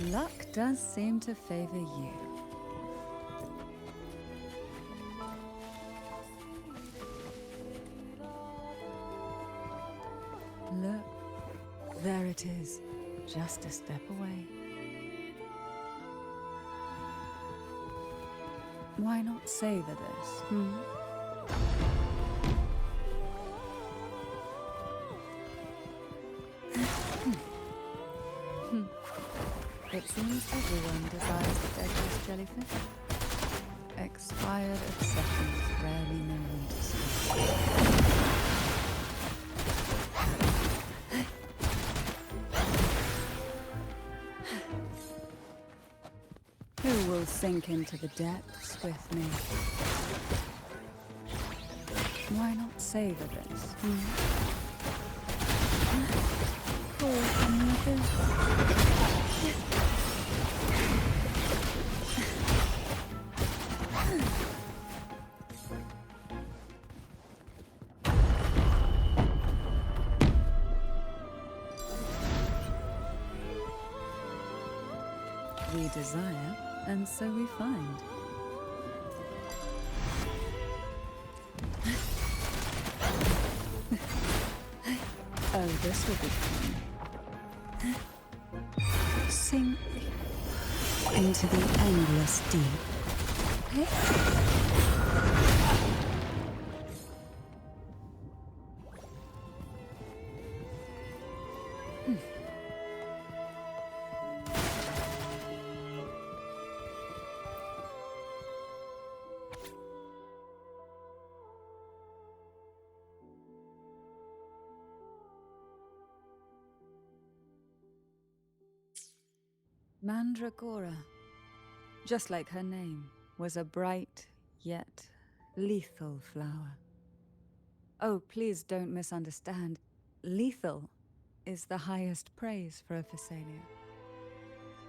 Speaker 5: Luck does seem to favor you. Look, there it is, just a step away. Why not savor this, It seems everyone desires the deadliest jellyfish. Expired obsessions rarely know when to stop. Who will sink into the depths with me? Why not savor this? Call from the abyss. We desire, and so we find. Oh, this will be fun. Sink into the endless deep. Mandragora, just like her name, was a bright yet lethal flower. Oh, please don't misunderstand. Lethal is the highest praise for a Phasalia.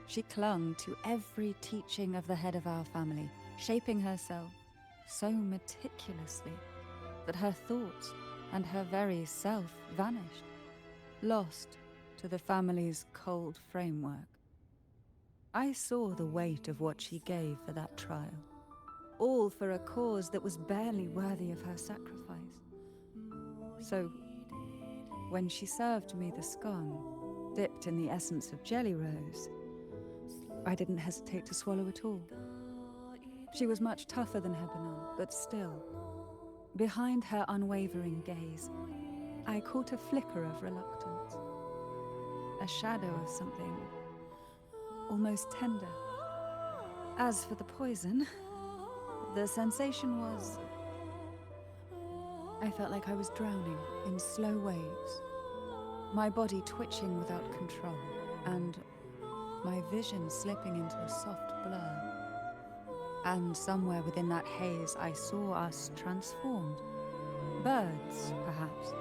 Speaker 5: She clung to every teaching of the head of our family, shaping herself so meticulously that her thoughts and her very self vanished, lost to the family's cold framework. I saw the weight of what she gave for that trial, all for a cause that was barely worthy of her sacrifice. So, when she served me the scone, dipped in the essence of jelly rose, I didn't hesitate to swallow it all. She was much tougher than Hebanon, but still, behind her unwavering gaze, I caught a flicker of reluctance, a shadow of something almost tender. As for the poison, the sensation was... I felt like I was drowning in slow waves, my body twitching without control, and my vision slipping into a soft blur. And somewhere within that haze, I saw us transformed. Birds, perhaps,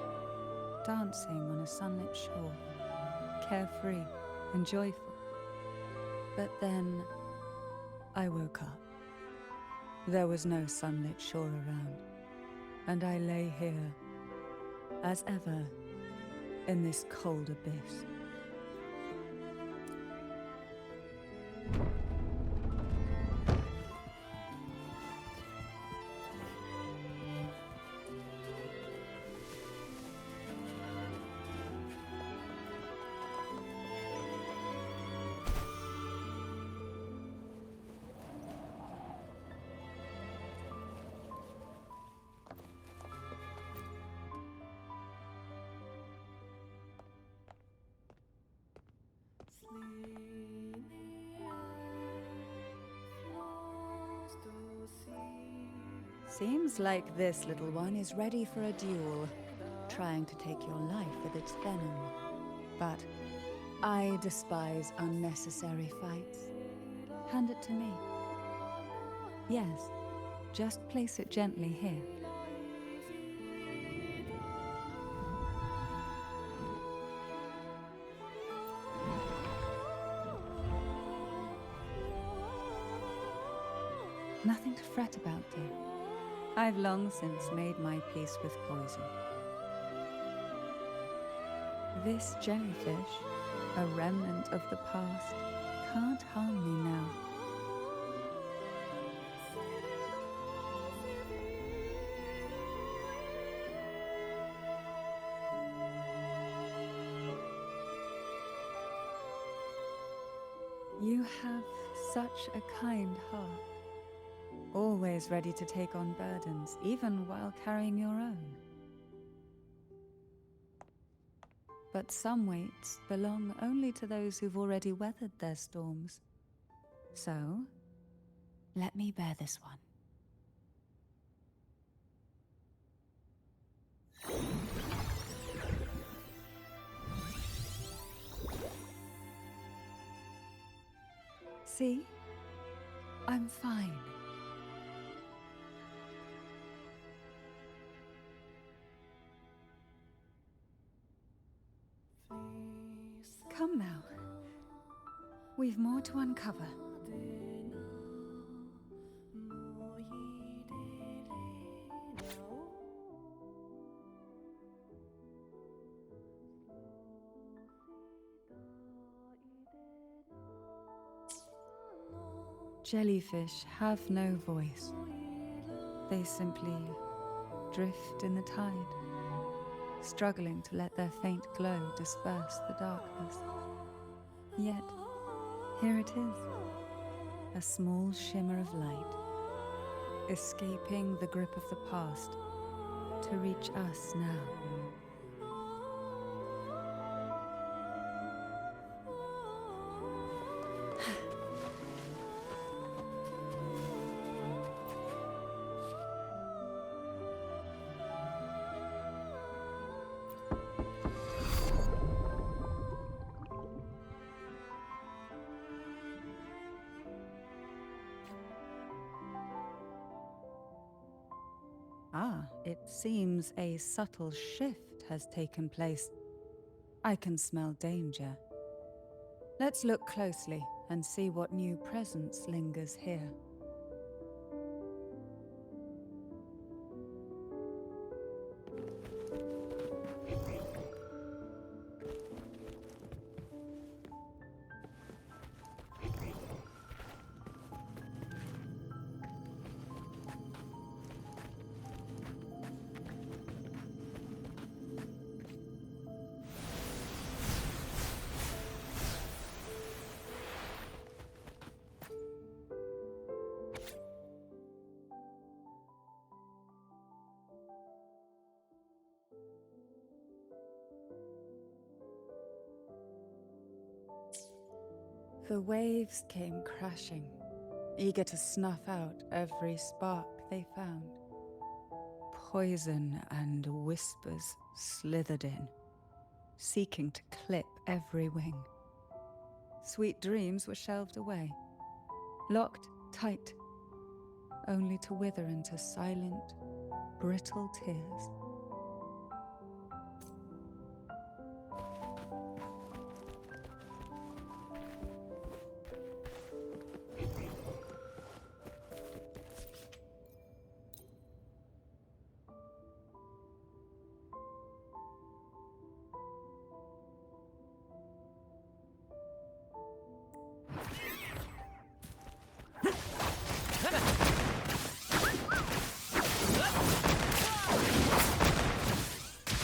Speaker 5: dancing on a sunlit shore, carefree and joyful. But then I woke up. There was no sunlit shore around, and I lay here, as ever, in this cold abyss. Seems like this little one is ready for a duel, trying to take your life with its venom. But I despise unnecessary fights. Hand it to me. Yes, just place it gently here. Nothing to fret about, dear. I've long since made my peace with poison. This jellyfish, a remnant of the past, can't harm me now. You have such a kind heart. Always ready to take on burdens, even while carrying your own. But some weights belong only to those who've already weathered their storms. So, let me bear this one. See? I'm fine. Come now. We've more to uncover. Jellyfish have no voice. They simply drift in the tide, struggling to let their faint glow disperse the darkness. Yet, here it is, a small shimmer of light, escaping the grip of the past to reach us now. Ah, it seems a subtle shift has taken place. I can smell danger. Let's look closely and see what new presence lingers here. The waves came crashing, eager to snuff out every spark they found. Poison and whispers slithered in, seeking to clip every wing. Sweet dreams were shelved away, locked tight, only to wither into silent, brittle tears.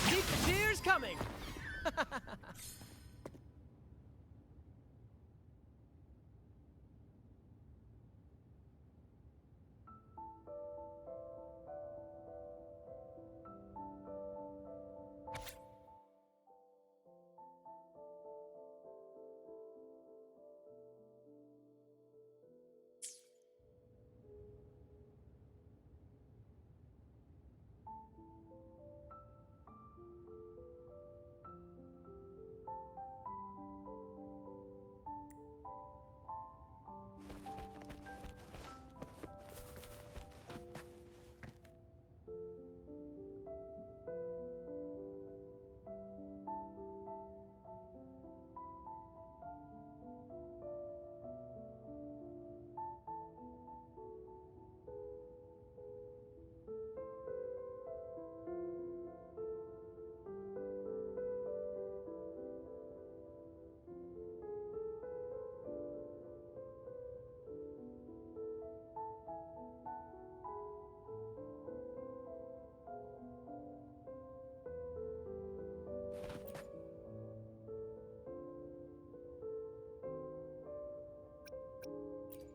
Speaker 3: Keep the tears coming!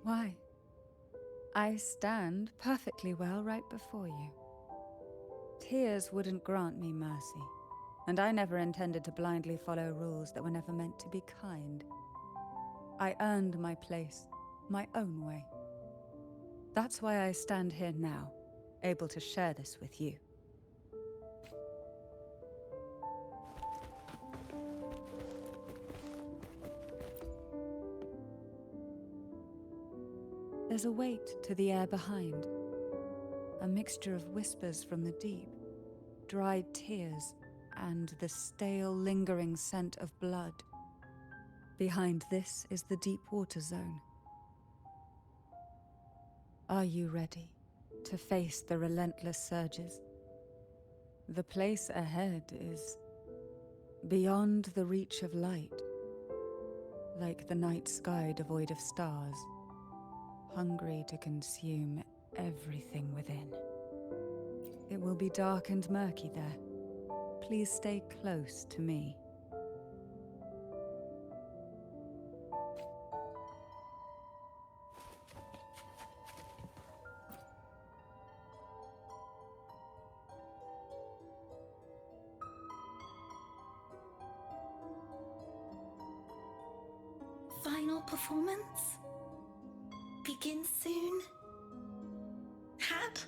Speaker 5: Why? I stand perfectly well right before you. Tears wouldn't grant me mercy, and I never intended to blindly follow rules that were never meant to be kind. I earned my place, my own way. That's why I stand here now, able to share this with you. There's a weight to the air behind, a mixture of whispers from the deep, dried tears, and the stale, lingering scent of blood. Behind this is the deep water zone. Are you ready to face the relentless surges? The place ahead is beyond the reach of light, like the night sky devoid of stars, hungry to consume everything within. It will be dark and murky there. Please stay close to me.
Speaker 7: Final performance? Begin soon? Hat?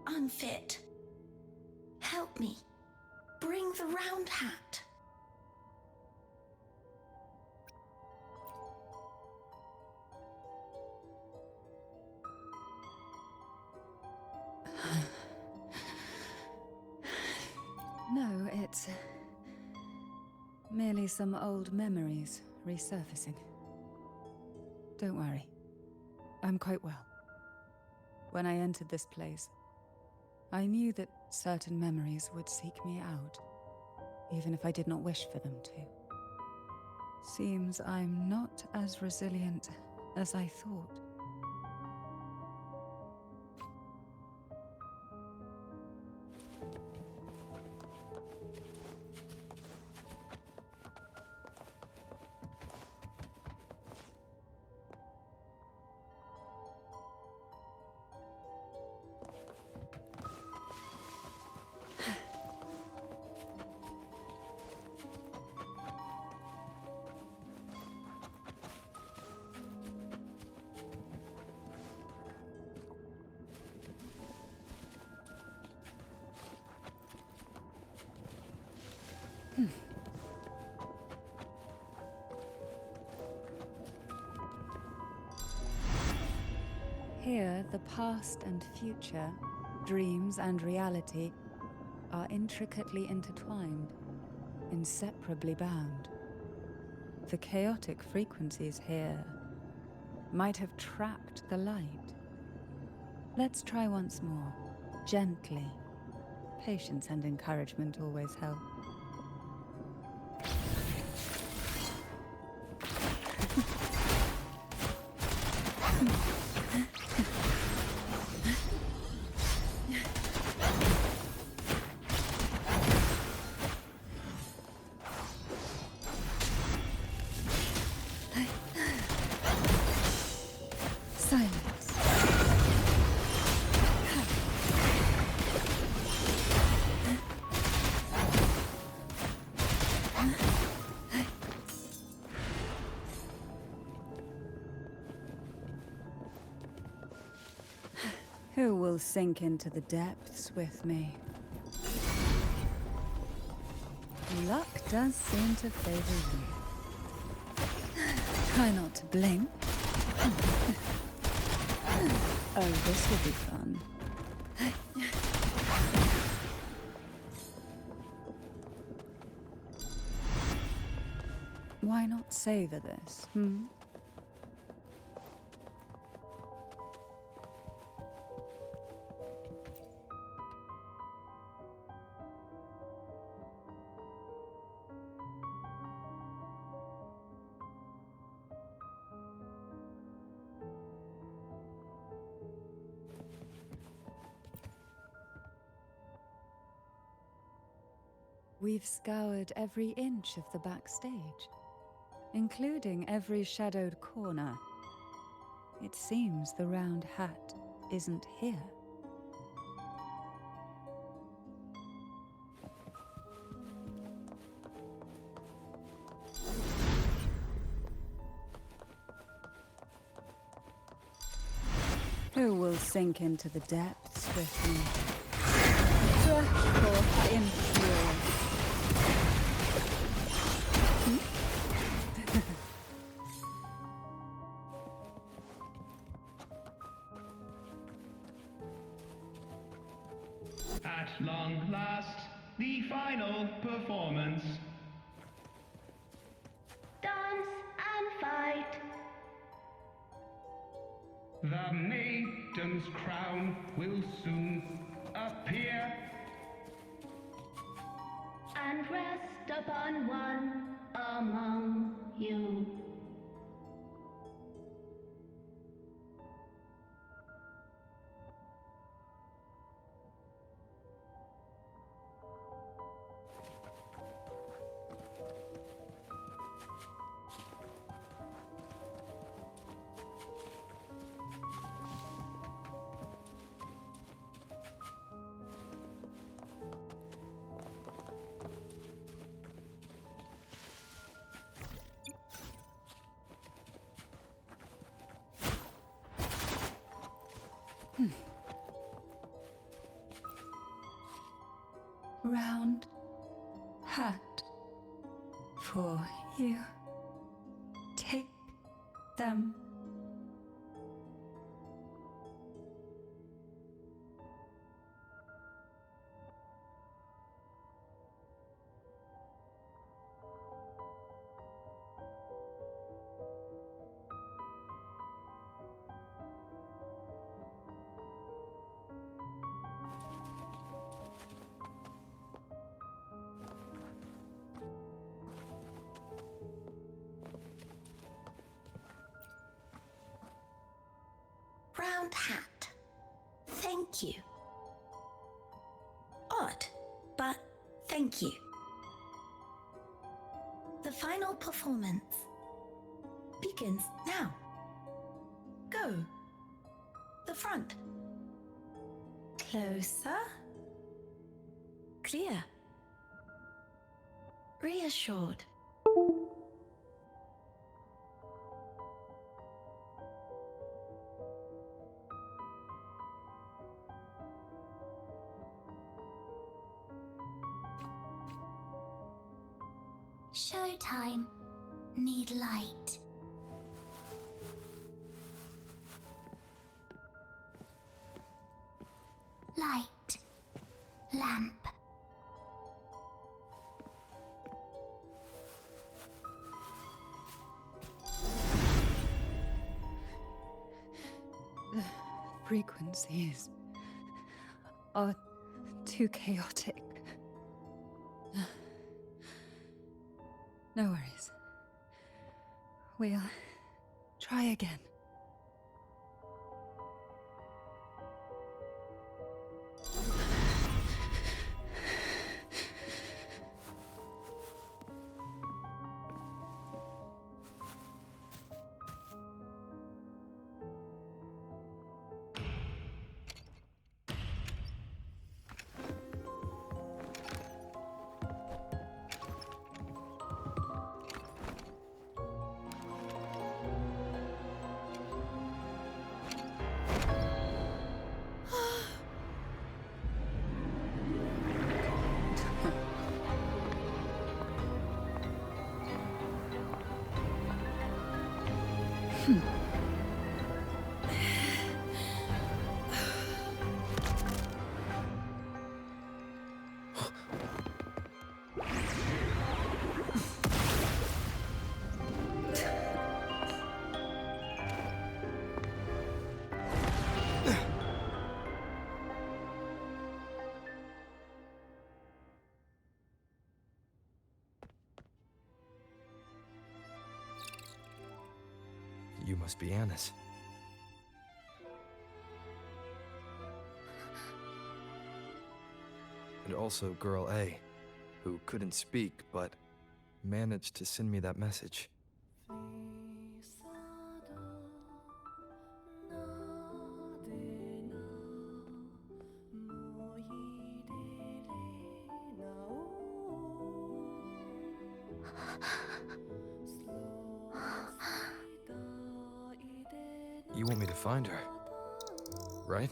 Speaker 7: Unfit. Help me. Bring the round hat.
Speaker 5: No, it's merely some old memories resurfacing. Don't worry. I'm quite well. When I entered this place, I knew that certain memories would seek me out, even if I did not wish for them to. Seems I'm not as resilient as I thought. Here, the past and future, dreams and reality, are intricately intertwined, inseparably bound. The chaotic frequencies here might have trapped the light. Let's try once more, gently. Patience and encouragement always help. Silence. Who will sink into the depths with me? Luck does seem to favor you. Try not to blink. Oh, this will be fun. Why not savor this, We've scoured every inch of the backstage, including every shadowed corner. It seems the round hat isn't here. Who will sink into the depths with me? Rush forth in fury.
Speaker 8: At long last, the final performance.
Speaker 7: Dance and fight.
Speaker 8: The maiden's crown will soon appear.
Speaker 7: And rest upon one among you.
Speaker 5: Round hat for you. Take them.
Speaker 7: Round hat. Thank you. Odd, but thank you. The final performance begins now. Go. The front. Closer. Clear. Reassured.
Speaker 2: Showtime. Need light. Light. Lamp.
Speaker 5: The frequencies are too chaotic. No worries. We'll try again.
Speaker 1: You must be Anna's. And also Girl A, who couldn't speak, but managed to send me that message. You want me to find her, right?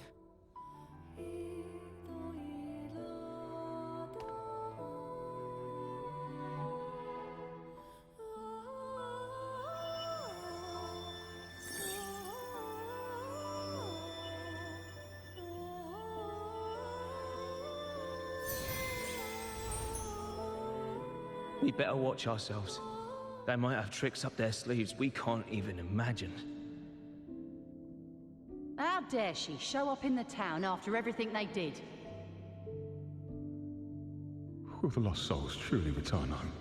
Speaker 3: We better watch ourselves. They might have tricks up their sleeves we can't even imagine.
Speaker 9: How dare she show up in the town after everything they did?
Speaker 10: Will the lost souls truly return home?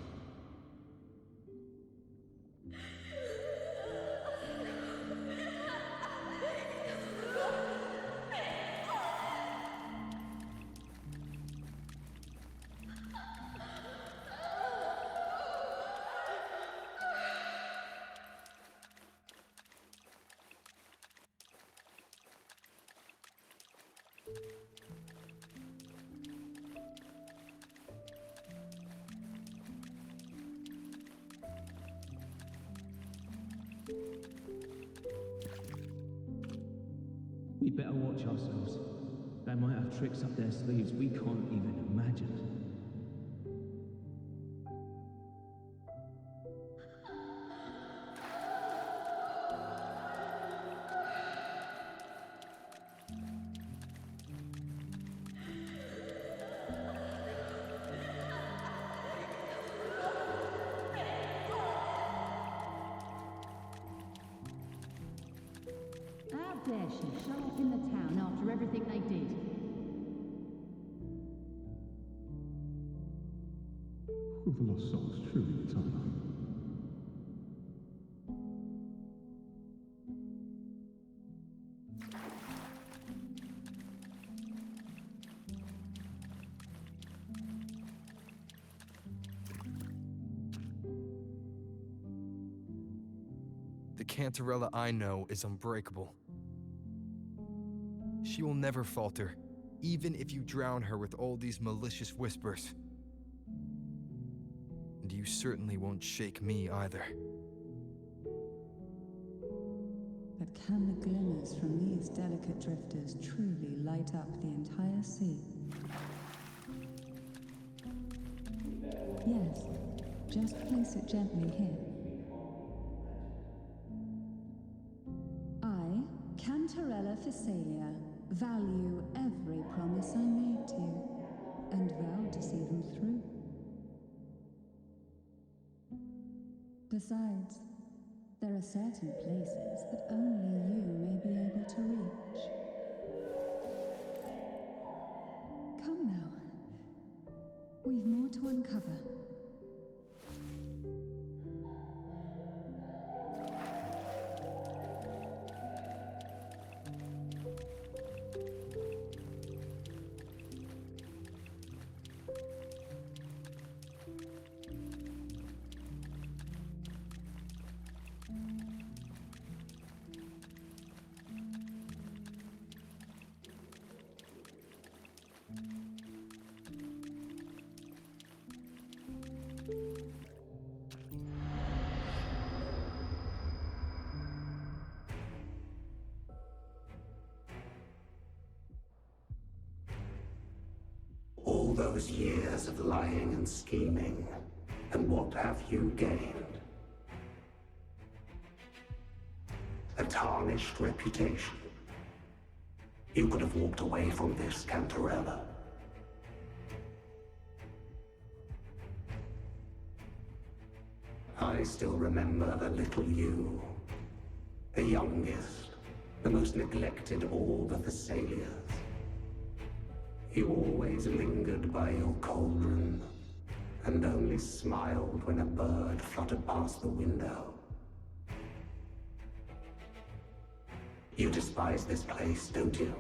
Speaker 3: We better watch ourselves. They might have tricks up their sleeves we can't even imagine.
Speaker 9: How dare she show up in the town after everything they did?
Speaker 10: Will the lost souls truly return home?
Speaker 1: The Cantarella I know is unbreakable. She will never falter, even if you drown her with all these malicious whispers. And you certainly won't shake me either.
Speaker 5: But can the glimmers from these delicate drifters truly light up the entire sea? Yes, Just place it gently here. I, Cantarella value every promise I made to you, and vow to see them through. Besides, there are certain places that only you may be able to reach. Come now. We've more to uncover.
Speaker 11: All those years of lying and scheming, and what have you gained? A tarnished reputation. You could have walked away from this, Cantarella. I still remember the little you, the youngest, the most neglected of all the Thessalians. You always lingered by your cauldron, and only smiled when a bird fluttered past the window. You despise this place, don't you?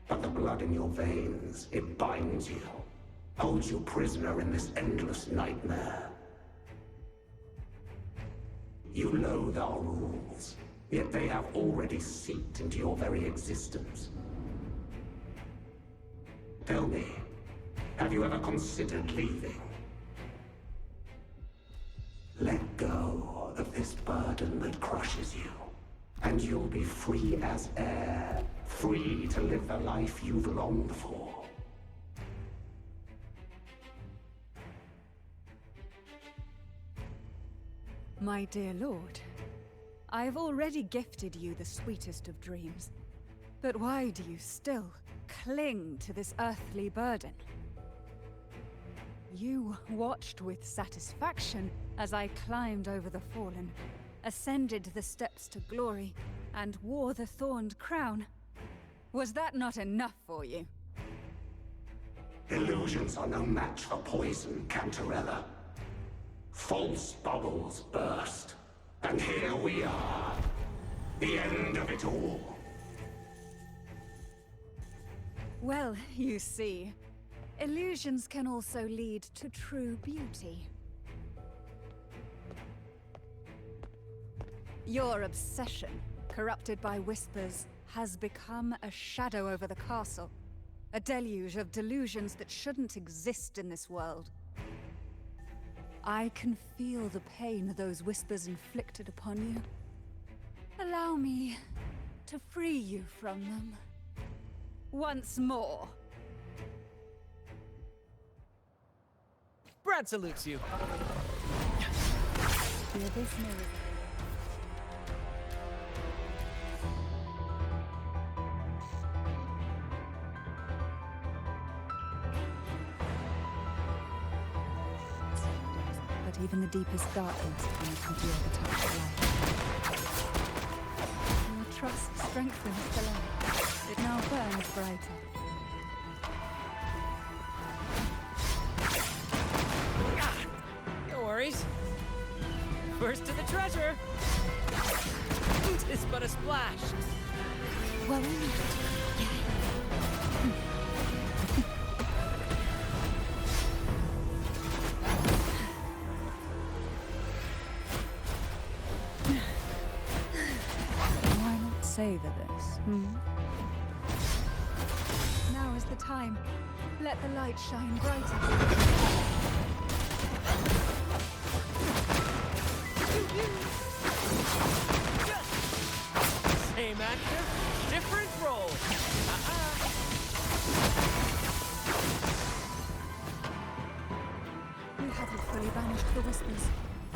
Speaker 11: But the blood in your veins, it binds you, holds you prisoner in this endless nightmare. You loathe our rules, yet they have already seeped into your very existence. Tell me, have you ever considered leaving? Let go of this burden that crushes you, and you'll be free as air, free to live the life you've longed for.
Speaker 5: My dear lord, I have already gifted you the sweetest of dreams. But why do you still cling to this earthly burden? You watched with satisfaction as I climbed over the fallen, ascended the steps to glory, and wore the thorned crown. Was that not enough for you?
Speaker 11: Illusions are no match for poison, Cantarella. False bubbles burst, and here we are. The end of it all.
Speaker 5: Well, you see, illusions can also lead to true beauty. Your obsession, corrupted by whispers, has become a shadow over the castle. A deluge of delusions that shouldn't exist in this world. I can feel the pain those whispers inflicted upon you. Allow me to free you from them. Once more.
Speaker 12: Brant salutes you.
Speaker 5: The abyss knows. But even the deepest darkness can endure the touch of light. Your trust strengthens the light. It now burns brighter.
Speaker 12: No worries. First to the treasure. It's but a splash.
Speaker 5: Well, why not savor this, Now is the time. Let the light shine brighter.
Speaker 12: Same actor, different role.
Speaker 5: haven't fully banished the whispers.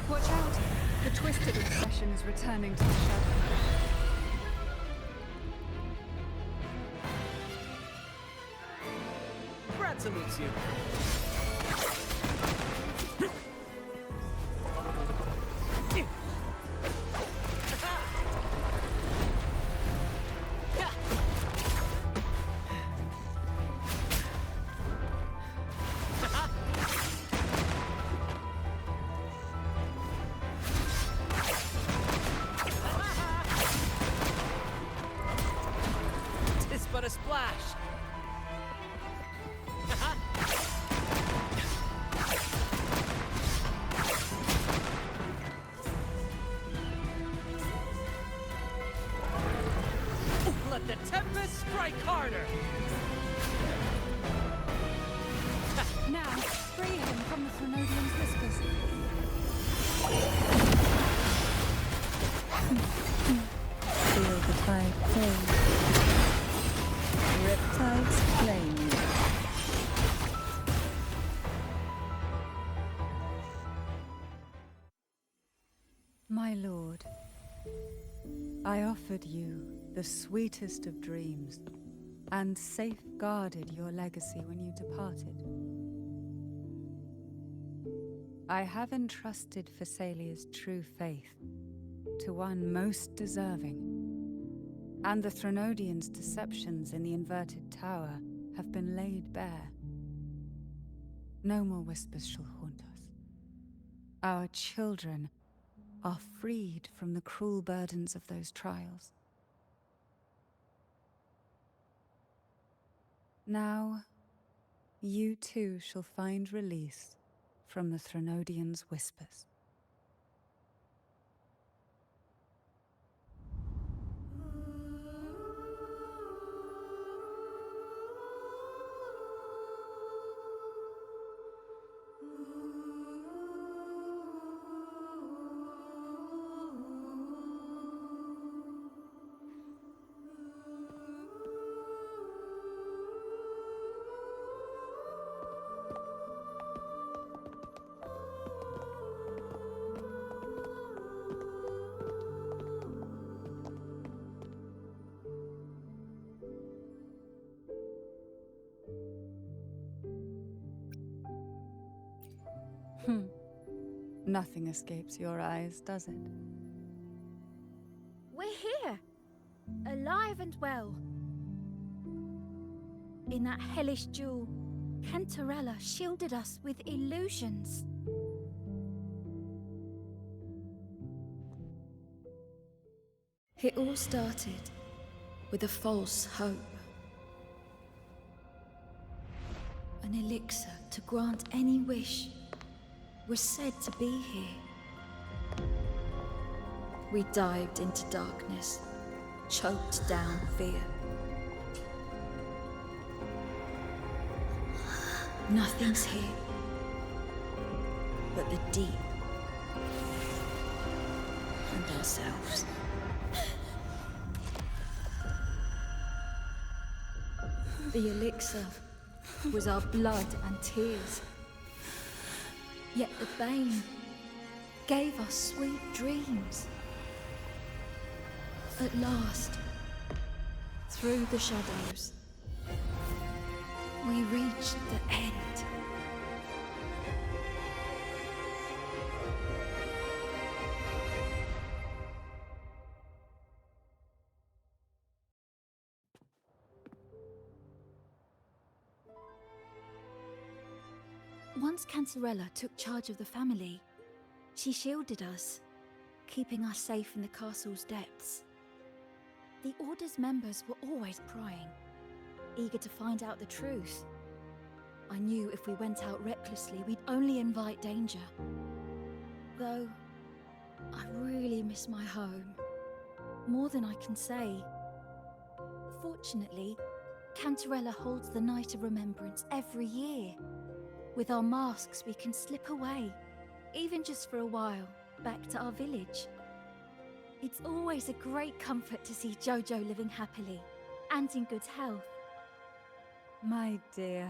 Speaker 5: Watch out! The twisted obsession is returning to the shadow.
Speaker 12: Brant salutes you. Tis but a splash. Let the tempest strike harder!
Speaker 5: Now, free him from the Threnodian's whispers. Feel the tide change. Riptides claim you. My lord, I offered you the sweetest of dreams, and safeguarded your legacy when you departed. I have entrusted Phassalia's true faith to one most deserving, and the Threnodians' deceptions in the inverted tower have been laid bare. No more whispers shall haunt us. Our children are freed from the cruel burdens of those trials. Now, you too shall find release from the Threnodians' whispers. Nothing escapes your eyes, does it?
Speaker 2: We're here, alive and well. In that hellish duel, Cantarella shielded us with illusions.
Speaker 7: It all started with a false hope. An elixir to grant any wish was said to be here. We dived into darkness, choked down fear. Nothing's here but the deep and ourselves. The elixir was our blood and tears. Yet the bane gave us sweet dreams. At last, through the shadows, we reached the end.
Speaker 2: Once Cantarella took charge of the family, she shielded us, keeping us safe in the castle's depths. The Order's members were always prying, eager to find out the truth. I knew if we went out recklessly, we'd only invite danger. Though, I really miss my home, more than I can say. Fortunately, Cantarella holds the Night of Remembrance every year. With our masks, we can slip away, even just for a while, back to our village. It's always a great comfort to see Jojo living happily and in good health.
Speaker 5: My dear,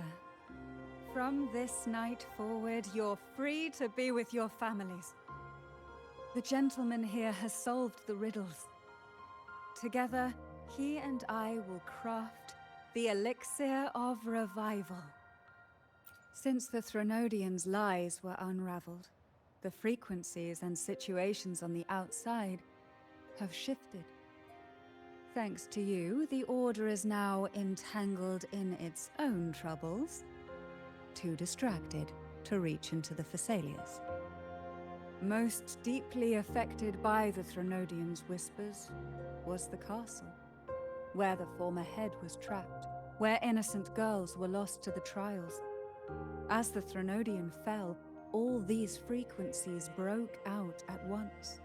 Speaker 5: From this night forward, you're free to be with your families. The gentleman here has solved the riddles. Together, he and I will craft the elixir of revival. Since the Threnodians' lies were unraveled, the frequencies and situations on the outside have shifted. Thanks to you, the Order is now entangled in its own troubles, too distracted to reach into the Thessalias. Most deeply affected by the Threnodians' whispers was the castle, where the former head was trapped, where innocent girls were lost to the trials. As the Threnodian fell, all these frequencies broke out at once.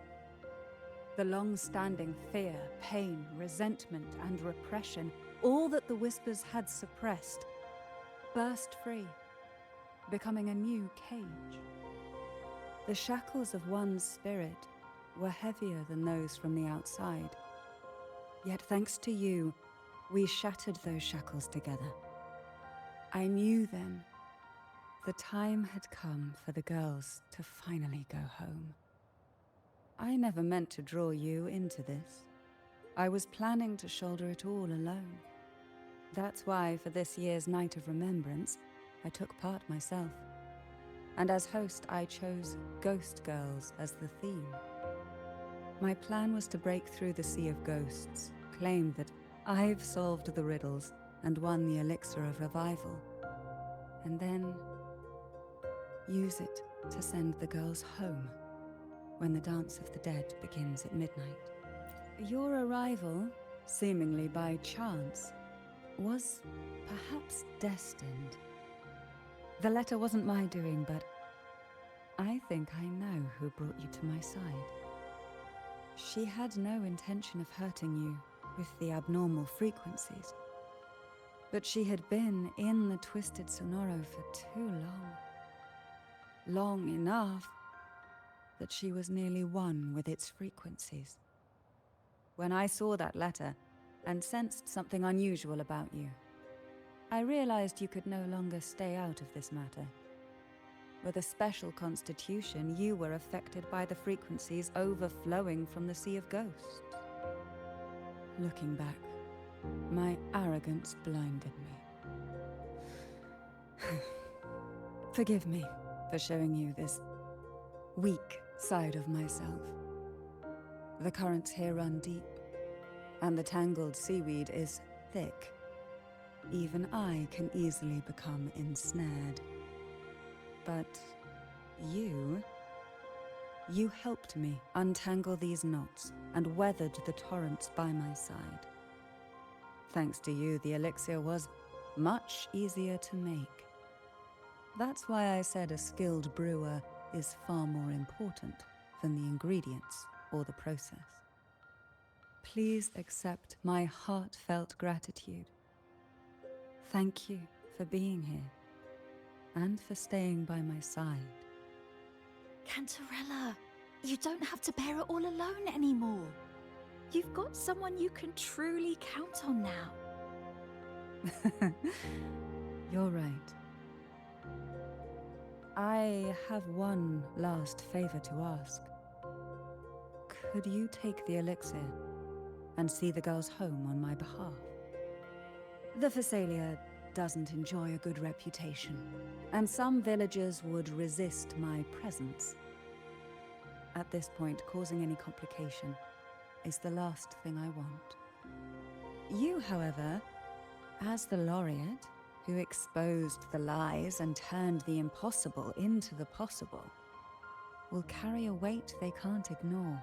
Speaker 5: The long-standing fear, pain, resentment, and repression, all that the whispers had suppressed, burst free, becoming a new cage. The shackles of one's spirit were heavier than those from the outside. Yet thanks to you, we shattered those shackles together. I knew then the time had come for the girls to finally go home. I never meant to draw you into this. I was planning to shoulder it all alone. That's why, for this year's Night of Remembrance, I took part myself. And as host, I chose Ghost Girls as the theme. My plan was to break through the sea of ghosts, claim that I've solved the riddles and won the elixir of revival, and then use it to send the girls home when the Dance of the Dead begins at midnight. Your arrival, seemingly by chance, was perhaps destined. The letter wasn't my doing, but I think I know who brought you to my side. She had no intention of hurting you with the abnormal frequencies, but she had been in the Twisted Sonoro for too long. Long enough that she was nearly one with its frequencies. When I saw that letter and sensed something unusual about you, I realized you could no longer stay out of this matter. With a special constitution, you were affected by the frequencies overflowing from the Sea of Ghosts. Looking back, my arrogance blinded me. Forgive me for showing you this weak side of myself. The currents here run deep, and the tangled seaweed is thick. Even I can easily become ensnared. But you helped me untangle these knots and weathered the torrents by my side. Thanks to you, the elixir was much easier to make. That's why I said a skilled brewer is far more important than the ingredients or the process. Please accept my heartfelt gratitude. Thank you for being here and for staying by my side.
Speaker 7: Cantarella, you don't have to bear it all alone anymore. You've got someone you can truly count on now.
Speaker 5: You're right. I have one last favor to ask. Could you take the elixir and see the girls home on my behalf? The Thessalia doesn't enjoy a good reputation, and some villagers would resist my presence. At this point, causing any complication is the last thing I want. You, however, as the laureate who exposed the lies and turned the impossible into the possible, will carry a weight they can't ignore.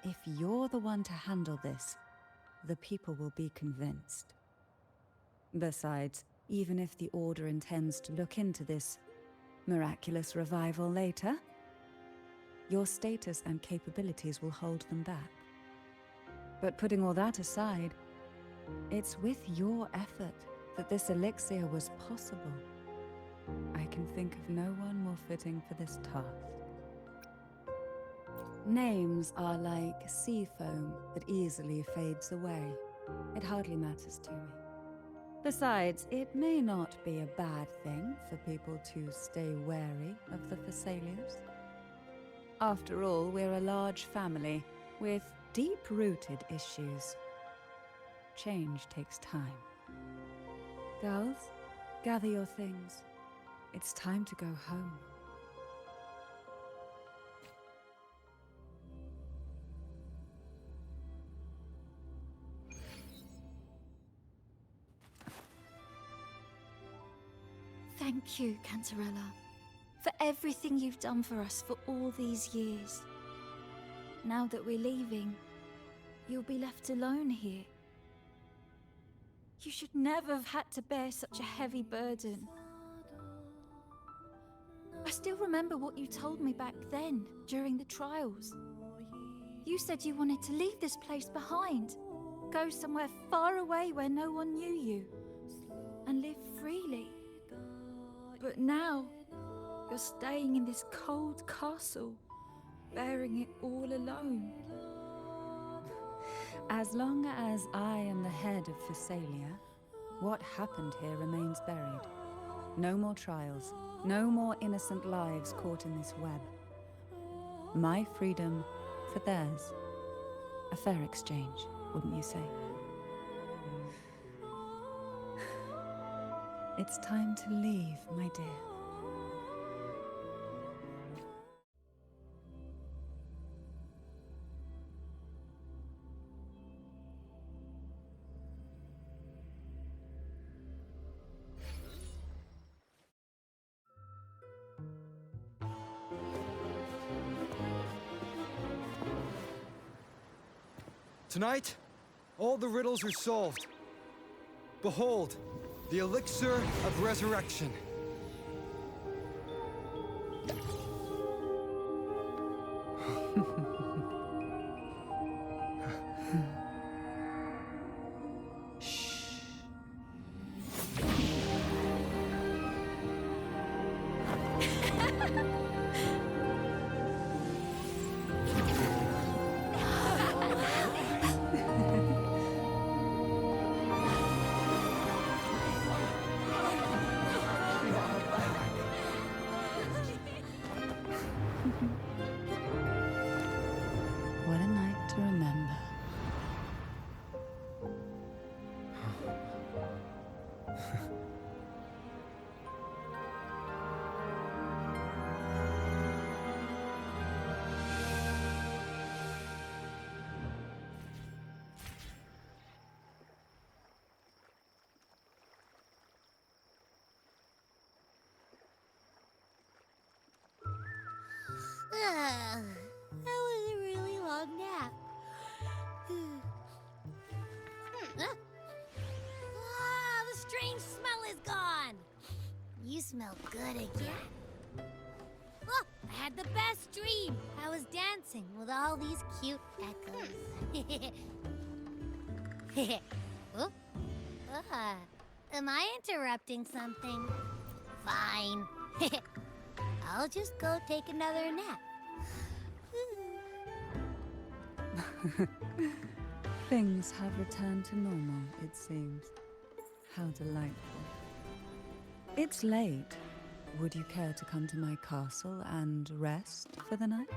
Speaker 5: If you're the one to handle this, the people will be convinced. Besides, even if the Order intends to look into this miraculous revival later, your status and capabilities will hold them back. But putting all that aside, it's with your effort that this elixir was possible. I can think of no one more fitting for this task. Names are like sea foam that easily fades away. It hardly matters to me. Besides, it may not be a bad thing for people to stay wary of the Thessalians. After all, we're a large family with deep-rooted issues. Change takes time. Girls, gather your things. It's time to go home.
Speaker 7: Thank you, Cantarella, for everything you've done for us for all these years. Now that we're leaving, you'll be left alone here. You should never have had to bear such a heavy burden. I still remember what you told me back then, during the trials. You said you wanted to leave this place behind, go somewhere far away where no one knew you, and live freely. But now, you're staying in this cold castle, bearing it all alone.
Speaker 5: As long as I am the head of Thessalia, what happened here remains buried. No more trials, no more innocent lives caught in this web. My freedom for theirs. A fair exchange, wouldn't you say? It's time to leave, my dear.
Speaker 1: Tonight, all the riddles are solved. Behold, the elixir of resurrection.
Speaker 5: What a night to remember.
Speaker 2: That was a really long nap. The strange smell is gone. You smell good again. Look, I had the best dream. I was dancing with all these cute echoes. Oh, am I interrupting something? Fine. I'll just go take another nap.
Speaker 5: Things have returned to normal, it seems. How delightful. It's late. Would you care to come to my castle and rest for the night?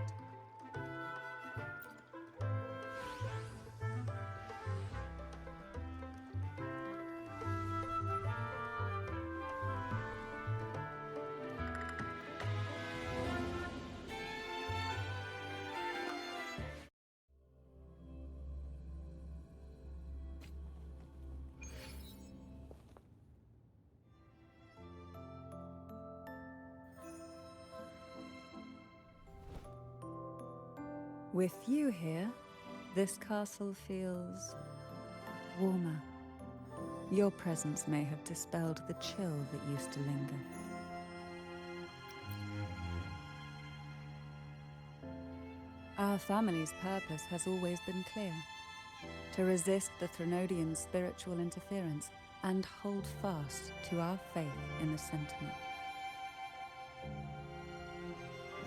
Speaker 5: With you here, this castle feels warmer. Your presence may have dispelled the chill that used to linger. Our family's purpose has always been clear: to resist the Threnodians' spiritual interference and hold fast to our faith in the Sentinel.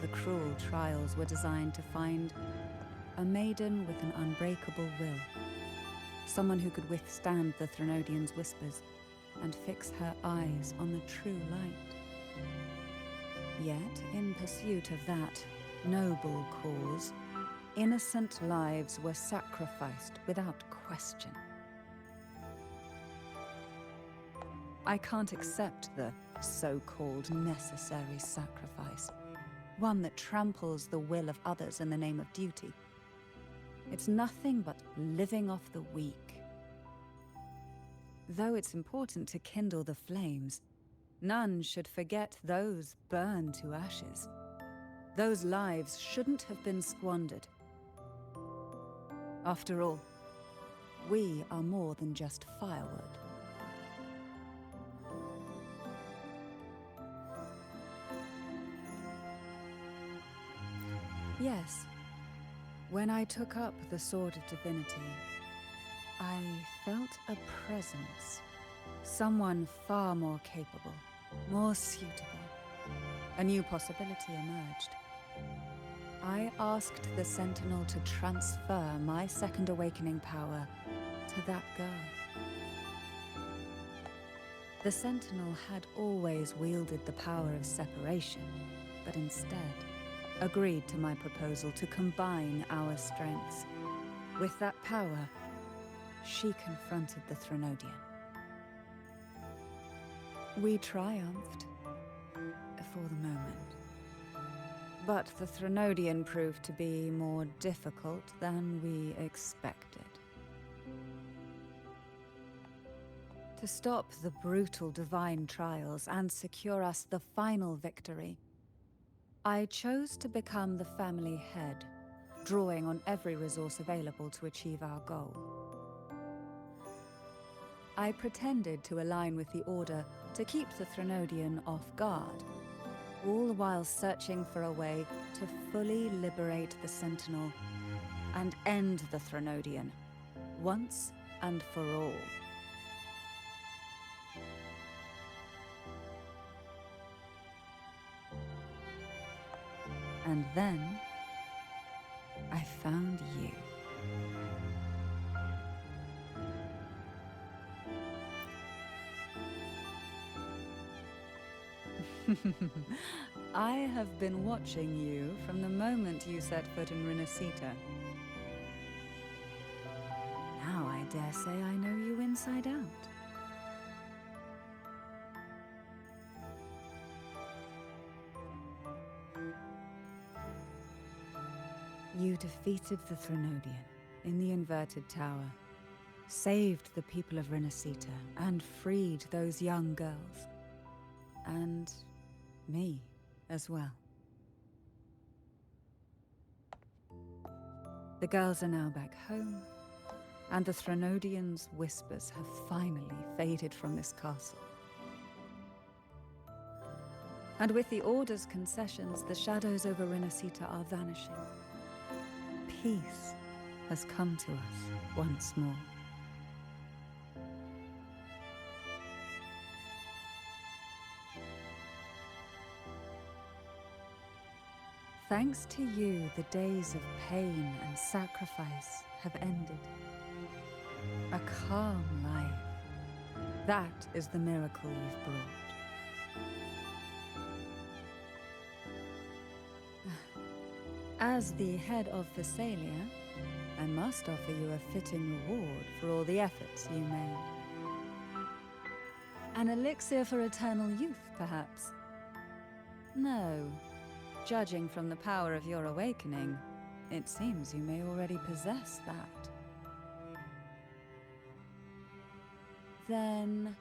Speaker 5: The cruel trials were designed to find a maiden with an unbreakable will, someone who could withstand the Threnodians' whispers, and fix her eyes on the true light. Yet, in pursuit of that noble cause, innocent lives were sacrificed without question. I can't accept the so-called necessary sacrifice, one that tramples the will of others in the name of duty. It's nothing but living off the weak. Though it's important to kindle the flames, none should forget those burned to ashes. Those lives shouldn't have been squandered. After all, we are more than just firewood. Yes, when I took up the Sword of Divinity, I felt a presence. Someone far more capable, more suitable. A new possibility emerged. I asked the Sentinel to transfer my second awakening power to that girl. The Sentinel had always wielded the power of separation, but instead agreed to my proposal to combine our strengths. With that power, she confronted the Threnodian. We triumphed, for the moment. But the Threnodian proved to be more difficult than we expected. To stop the brutal divine trials and secure us the final victory, I chose to become the family head, drawing on every resource available to achieve our goal. I pretended to align with the Order to keep the Threnodian off guard, all the while searching for a way to fully liberate the Sentinel and end the Threnodian, once and for all. And then, I found you. I have been watching you from the moment you set foot in Renacita. Now I dare say I know you inside out. You defeated the Threnodian in the Inverted Tower, saved the people of Renacita, and freed those young girls. And me as well. The girls are now back home, and the Threnodian's whispers have finally faded from this castle. And with the Order's concessions, the shadows over Renacita are vanishing. Peace has come to us once more. Thanks to you, the days of pain and sacrifice have ended. A calm life. That is the miracle you've brought. As the head of Thessalia, I must offer you a fitting reward for all the efforts you made. An elixir for eternal youth, perhaps? No. Judging from the power of your awakening, it seems you may already possess that. Then,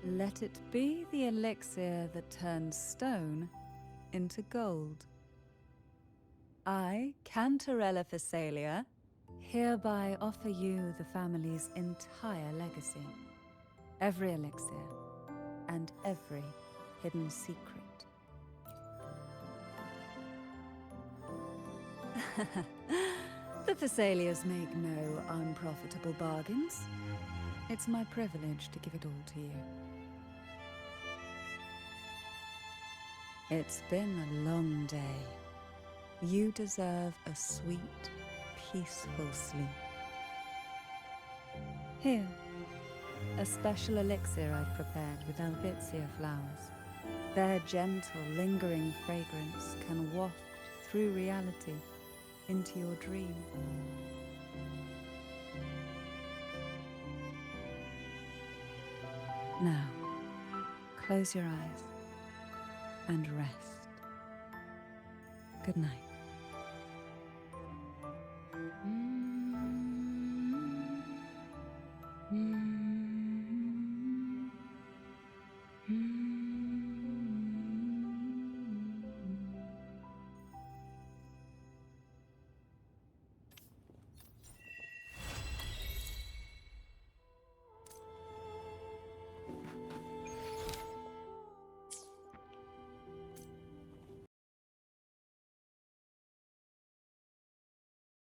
Speaker 5: let it be the elixir that turns stone into gold. I, Cantarella Thessalia, hereby offer you the family's entire legacy. Every elixir and every hidden secret. The Thessalias make no unprofitable bargains. It's my privilege to give it all to you. It's been a long day. You deserve a sweet, peaceful sleep. Here, A special elixir I've prepared with Alvitsia flowers. Their gentle, lingering fragrance can waft through reality into your dream. Now, close your eyes and rest. Good night.